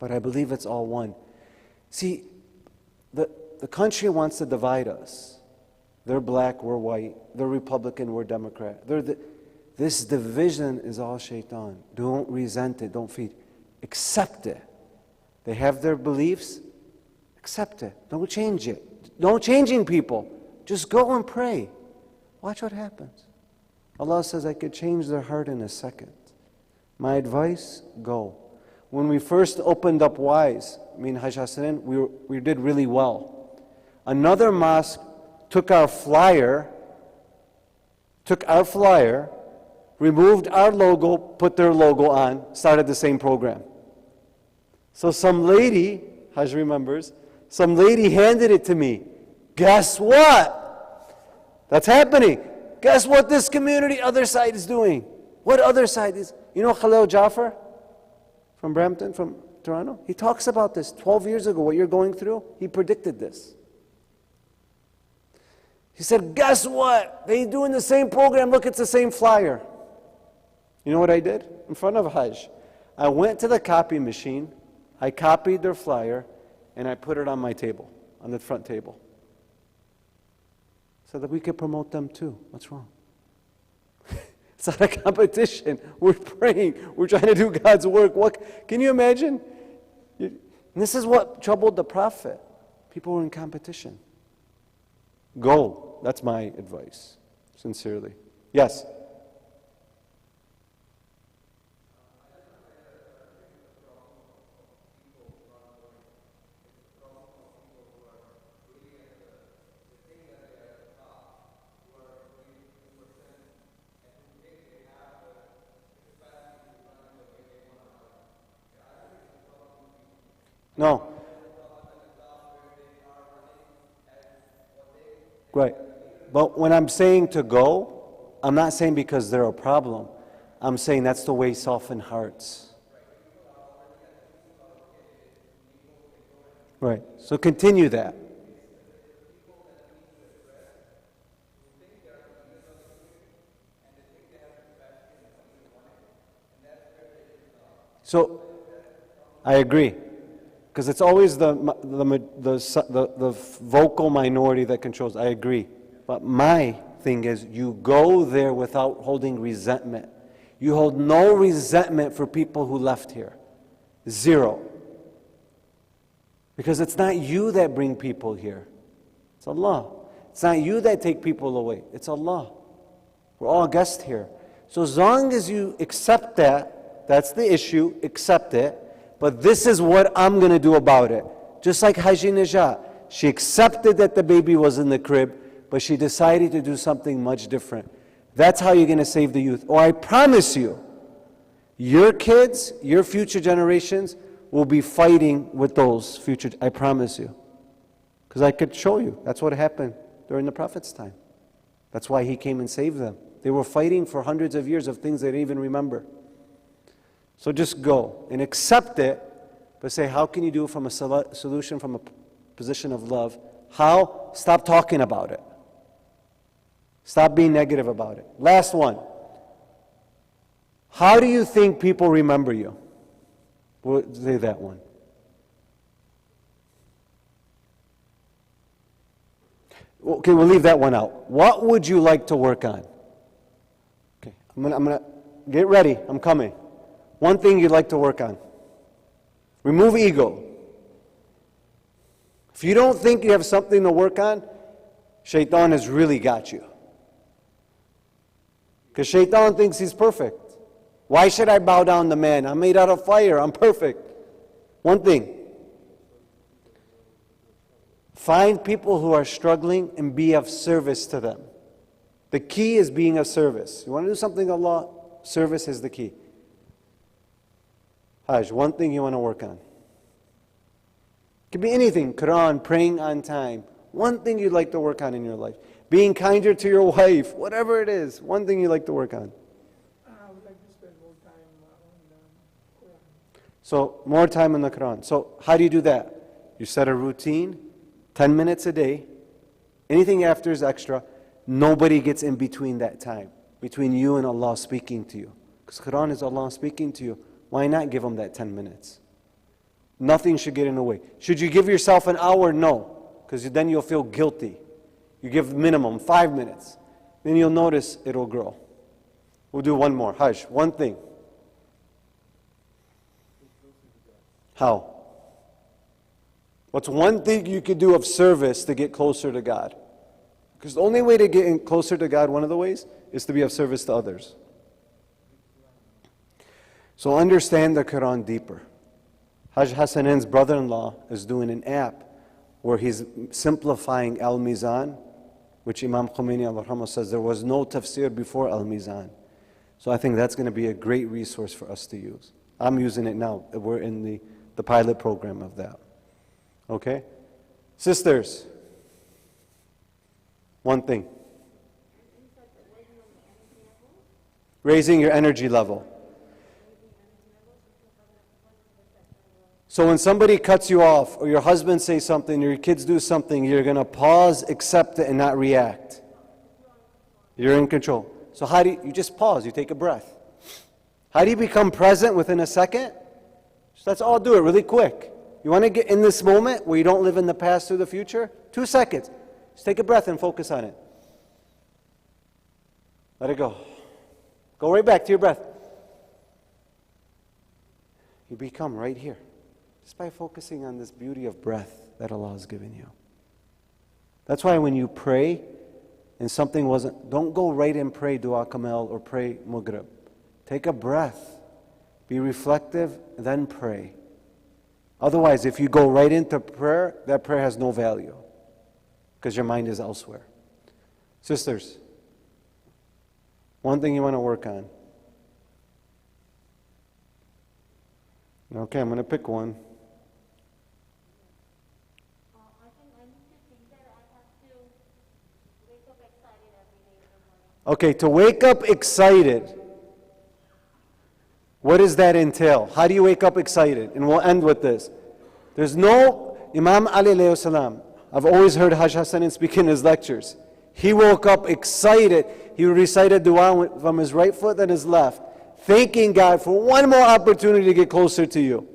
But I believe it's all one. See, the country wants to divide us. They're black, we're white. They're Republican, we're Democrat. This division is all shaitan. Don't resent it, don't feed. Accept it. They have their beliefs. Accept it. Don't change it. Don't changing people. Just go and pray. Watch what happens. Allah says, I could change their heart in a second. My advice, go. When we first opened up Wise, Hajj Hussein, we did really well. Another mosque took our flyer, removed our logo, put their logo on, started the same program. So some lady, Hajj remembers, some lady handed it to me. Guess what? That's happening. Guess what this community other side is doing? What other side is? You know Khalil Jaffer from Brampton, from Toronto? He talks about this 12 years ago, what you're going through. He predicted this. He said, guess what? They're doing the same program. Look, it's the same flyer. You know what I did? In front of Hajj. I went to the copy machine. I copied their flyer. And I put it on my table, on the front table. So that we could promote them too. What's wrong? It's not a competition. We're praying. We're trying to do God's work. What can you imagine? And this is what troubled the Prophet. People were in competition. Go. That's my advice. Sincerely. Yes? No. Right. But when I'm saying to go, I'm not saying because they're a problem. I'm saying that's the way soften hearts. Right. So continue that. So, I agree. Because it's always the vocal minority that controls. I agree. But my thing is, you go there without holding resentment. You hold no resentment for people who left here. Zero. Because it's not you that bring people here. It's Allah. It's not you that take people away. It's Allah. We're all guests here. So as long as you accept that, that's the issue, accept it. But this is what I'm going to do about it. Just like Haji Najat. She accepted that the baby was in the crib, but she decided to do something much different. That's how you're going to save the youth. Or I promise you, Your kids, your future generations will be fighting with those future, I promise you. Because I could show you. That's what happened during the Prophet's time. That's why he came and saved them. They were fighting for hundreds of years of things they didn't even remember. So just go and accept it, but say, how can you do it from a solution, from a position of love? How? Stop talking about it. Stop being negative about it. Last one. How do you think people remember you? We'll say that one. Okay, we'll leave that one out. What would you like to work on? Okay, I'm gonna get ready. I'm coming. One thing you'd like to work on. Remove ego. If you don't think you have something to work on, Shaitan has really got you. Because Shaitan thinks he's perfect. Why should I bow down to man? I'm made out of fire. I'm perfect. One thing. Find people who are struggling and be of service to them. The key is being of service. You want to do something Allah, service is the key. Hajj, one thing you want to work on. It could be anything, Quran, praying on time. One thing you'd like to work on in your life. Being kinder to your wife, whatever it is, one thing you'd like to work on. I would like to spend more time on Quran. So, more time in the Quran. So, how do you do that? You set a routine, 10 minutes a day. Anything after is extra. Nobody gets in between that time, between you and Allah speaking to you. Because Quran is Allah speaking to you. Why not give Him that 10 minutes? Nothing should get in the way. Should you give yourself an hour? No. Because then you'll feel guilty. You give minimum 5 minutes. Then you'll notice it'll grow. We'll do one more. Hajj, one thing. How? What's one thing you could do of service to get closer to God? Because the only way to get closer to God, one of the ways, is to be of service to others. So understand the Quran deeper. Hajj Hassanen's brother-in-law is doing an app where he's simplifying Al-Mizan, which Imam Khomeini al-Rahmah says there was no tafsir before Al-Mizan. So I think that's going to be a great resource for us to use. I'm using it now. We're in the pilot program of that. Okay? Sisters, one thing. Raising your energy level. So when somebody cuts you off, or your husband says something, or your kids do something, you're going to pause, accept it, and not react. You're in control. So how do you just pause, you take a breath. How do you become present within a second? So let's all do it really quick. You want to get in this moment where you don't live in the past or the future? 2 seconds. Just take a breath and focus on it. Let it go. Go right back to your breath. You become right here. Just by focusing on this beauty of breath that Allah has given you. That's why when you pray and something wasn't, don't go right and pray Dua Kamal or pray Maghrib. Take a breath. Be reflective, then pray. Otherwise, if you go right into prayer, that prayer has no value because your mind is elsewhere. Sisters, one thing you want to work on. Okay, I'm going to pick one. Okay, to wake up excited. What does that entail? How do you wake up excited? And we'll end with this. There's no Imam Ali alayhi salam. I've always heard Hajj Hassanin speak in his lectures. He woke up excited. He recited dua from his right foot and his left, thanking God for one more opportunity to get closer to you.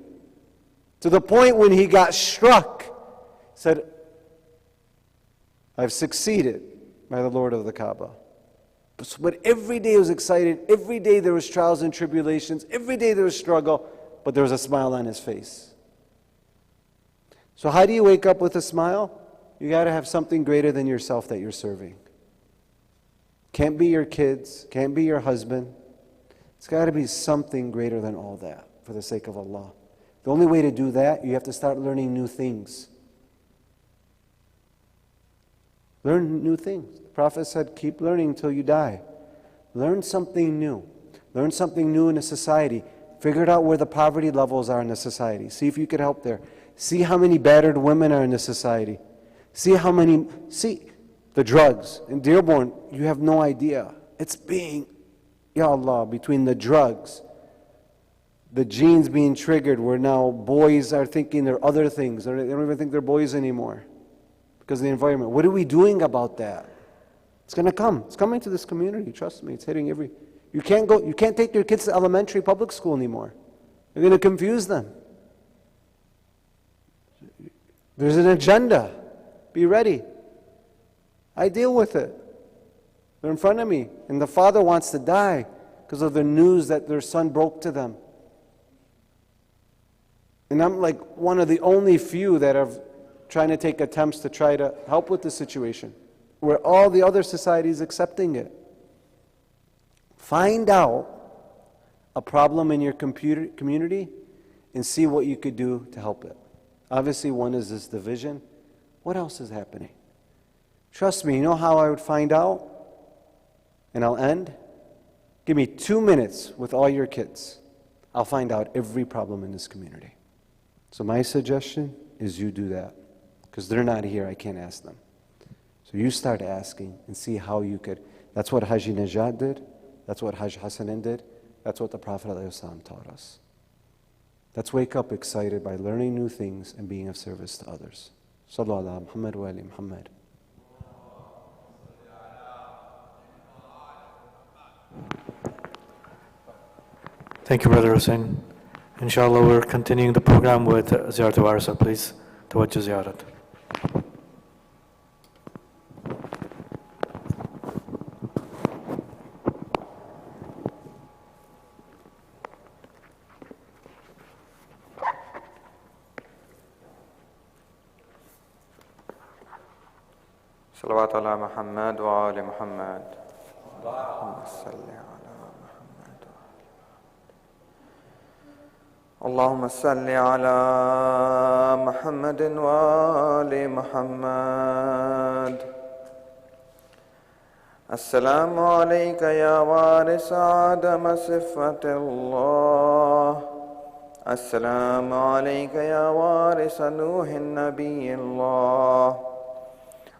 To the point when he got struck, said, I've succeeded by the Lord of the Kaaba. But every day he was excited, every day there was trials and tribulations, every day there was struggle, but there was a smile on his face. So how do you wake up with a smile? You got to have something greater than yourself that you're serving. Can't be your kids, can't be your husband. It's got to be something greater than all that for the sake of Allah. The only way to do that, you have to start learning new things. Learn new things. The Prophet said, keep learning until you die. Learn something new. Learn something new in a society. Figure out where the poverty levels are in the society. See if you could help there. See how many battered women are in the society. See the drugs. In Dearborn, you have no idea. It's being, Ya Allah, between the drugs, the genes being triggered, where now boys are thinking they're other things. They don't even think they're boys anymore because of the environment. What are we doing about that? It's going to come. It's coming to this community. Trust me. It's hitting every... You can't take your kids to elementary public school anymore. You're going to confuse them. There's an agenda. Be ready. I deal with it. They're in front of me. And the father wants to die because of the news that their son broke to them. And I'm like one of the only few that are trying to take attempts to try to help with the situation, where all the other society is accepting it. Find out a problem in your community and see what you could do to help it. Obviously, one is this division. What else is happening? Trust me, you know how I would find out? And I'll end. Give me 2 minutes with all your kids. I'll find out every problem in this community. So my suggestion is you do that. Because they're not here, I can't ask them. So you start asking and see how you could. That's what Haji Najat did. That's what Hajj Hassanin did. That's what the Prophet ﷺ taught us. Let's wake up excited by learning new things and being of service to others. Sallallahu ala Muhammad wa ali Muhammad. Thank you, Brother Hussein. Inshallah, we're continuing the program with Ziyarat Warisa. Please, tawajjuh ziyarat. صلوات على محمد وآل محمد اللهم صل على محمد اللهم صل على محمد وآل محمد السلام عليك يا وارث آدم صفة الله السلام عليك يا وارث نوح نبي الله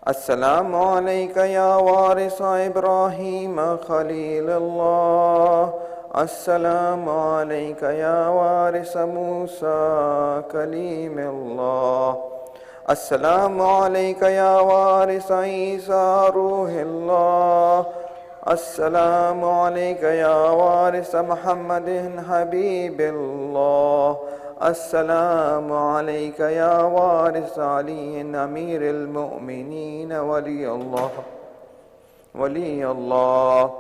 السلام عليك يا وارث إبراهيم خليل الله السلام عليك يا وارث موسى كليم الله السلام عليك يا وارث عيسى روح الله السلام عليك يا وارث محمد حبيب الله السلام عليك يا وارث علي أمير المؤمنين ولي الله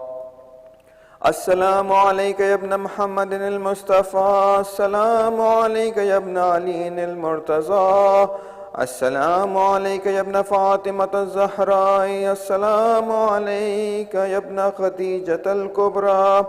السلام عليك يا ابن محمد المصطفى السلام عليك يا ابن علي المرتضى السلام عليك يا ابن فاطمة الزهراء السلام عليك يا ابن خديجة الكبرى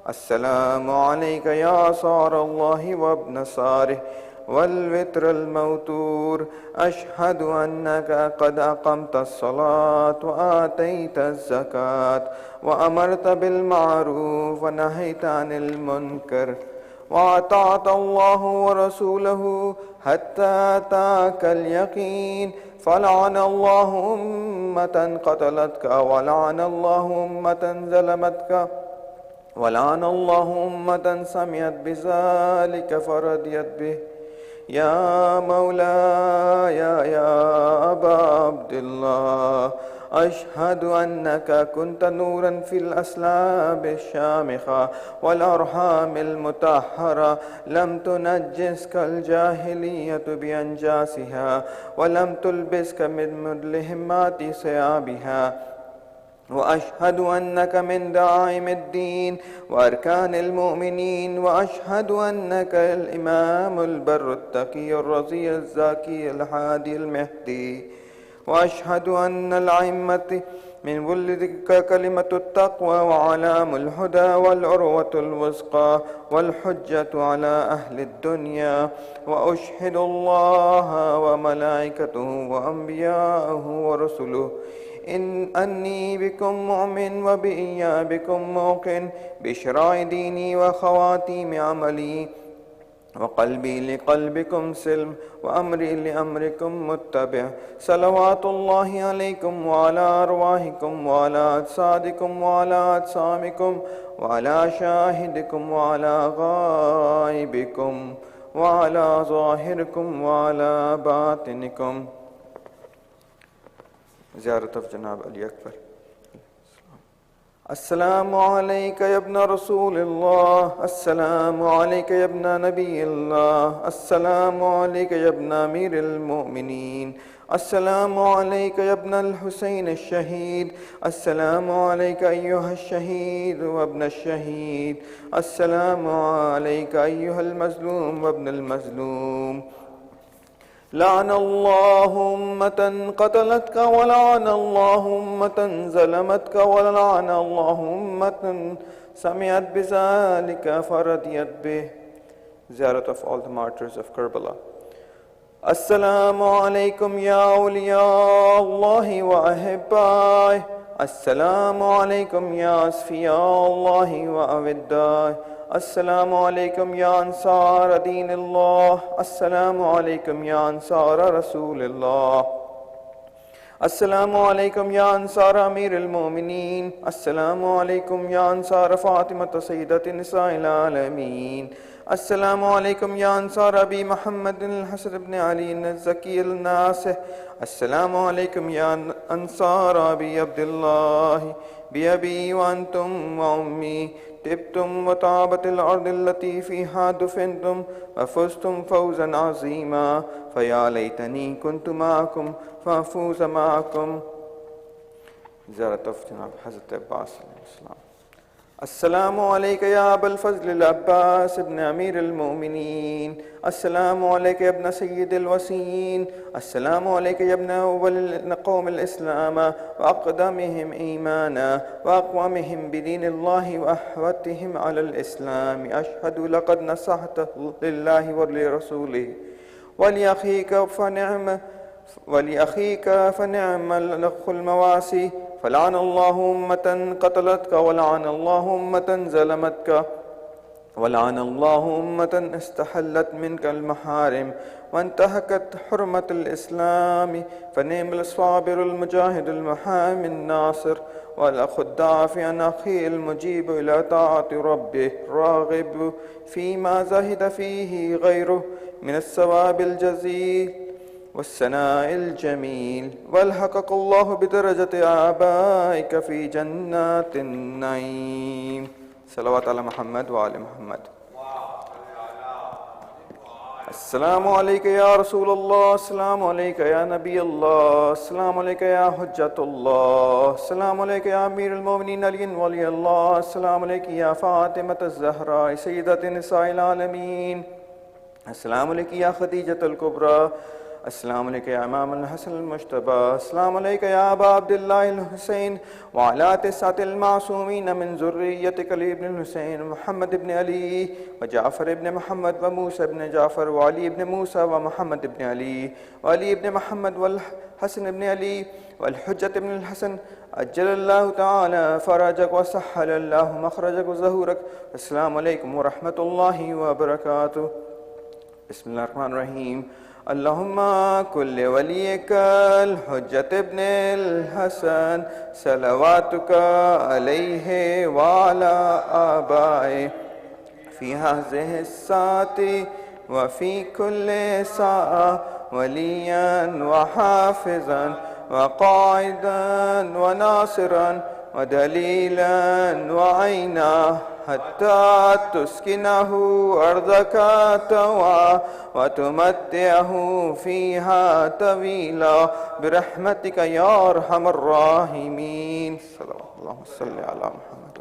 السلام عليك يا صار الله وابن صاره والوتر الموتور أشهد أنك قد أقمت الصلاة وآتيت الزكاة وأمرت بالمعروف ونهيت عن المنكر وأطعت الله ورسوله حتى أتاك اليقين فلعن الله أمة قتلتك ولعن الله أمة ظلمتك ولعن الله أمة سمعت بذلك فرضيت به يا مولاي يا أبا عبد الله أشهد أنك كنت نورا في الأسلاب الشامخة والأرحام المطهرة لم تنجسك الجاهلية بأنجاسها ولم تلبسك من مدلهمات ثيابها وأشهد أنك من دعائم الدين وأركان المؤمنين وأشهد أنك الإمام البر التقي الرضي الزاكي الهادي المهدي وأشهد أن الأئمة من ولدك كلمة التقوى وعلام الهدى والعروة الوثقى والحجة على أهل الدنيا وأشهد الله وملائكته وأنبياءه ورسله أني بكم مؤمن وبإيابكم موقن بشراء ديني وخواتيم عملي وقلبي لقلبكم سلم وأمري لأمركم متبع صلوات الله عليكم وعلى أرواحكم وعلى أجسادكم وعلى أجسامكم وعلى شاهدكم وعلى غائبكم وعلى ظاهركم وعلى باطنكم. زيارة جناب علي أكبر. السلام عليك يا ابن رسول الله، السلام عليك يا ابن نبي الله، السلام عليك يا ابن أمير المؤمنين، السلام عليك يا ابن الحسين الشهيد، السلام عليك أيها الشهيد وابن الشهيد، السلام عليك أيها المظلوم وابن المظلوم. لعن الله أمة قتلتك ولعن الله أمة ظلمتك ولعن الله أمة سمعت بذلك فرضيت به. Ziyarat of all the martyrs of Karbala. السلام عليكم يا أولياء الله وأحبائه، السلام عليكم يا أصفياء الله وأودائه، السلام عليكم يا أنصار دين الله، السلام عليكم يا أنصار رسول الله، السلام عليكم يا أنصار أمير المؤمنين، السلام عليكم يا أنصار فاطمة سيدة نساء العالمين، السلام عليكم يا أنصار أبي محمد الحسن بن علي الزكي الناصح، السلام عليكم يا أنصار أبي عبد الله بأبي وأنتم وأمي طبتم وطابت الأرض التي فيها دفنتم وفزتم فوزا عظيما، فيا ليتني كنت معكم فأفوز معكم. زيارة جناب حضرت عباس عليه السلام. السلام عليك يا أبا الفضل العباس ابن أمير المؤمنين، السلام عليك يا ابن سيد الوسيين، السلام عليك يا ابن أول قوم الإسلام وأقدمهم إيمانا وأقومهم بدين الله وأحوتهم على الإسلام. أشهد لقد نصحت لله ولرسوله ولأخيك فنعم الأخ المواسي، فلعن الله أمة قتلتك ولعن الله أمة ظلمتك ولعن الله أمة استحلت منك المحارم وانتهكت حرمة الإسلام، فنعم الصابر المجاهد المحامي الناصر والأخ الدافع عن أخيه المجيب إلى طاعة ربه راغب فيما زهد فيه غيره من الثواب الجزيل والثناء الجميل، والحقق الله بدرجة آبائك في جنات النعيم. صلوات على محمد وآل محمد. السلام عليك يا رسول الله، السلام عليك يا نبي الله، السلام عليك يا حجة الله، السلام عليك يا أمير المؤمنين علي ولي الله، السلام عليك يا فاطمة الزهراء سيدة نساء العالمين، السلام عليك يا خديجة الكبرى، السلام عليك يا إمام الحسن المجتبى، السلام عليك يا أبا عبد الله الحسين وعلى 9 المعصومين من ذريتك لابن الحسين محمد بن علي وجعفر بن محمد وموسى بن جعفر وعلي بن موسى ومحمد بن علي وعلي بن محمد والحسن بن علي والحجة بن الحسن، أجل الله تعالى فرجك وسهل الله مخرجك وظهورك. السلام عليكم ورحمة الله وبركاته. بسم الله الرحمن الرحيم. اللهم كل وليك الحجة ابن الحسن صلواتك عليه وعلى آبائه في هذه الساعة وفي كل ساعة وليا وحافظا وقائدا وناصرا ودليلا وعينا حتى تسكنه أرضك توا وتمتعه فيها طويلا برحمتك يا أرحم الراحمين. اللهم صل على محمد.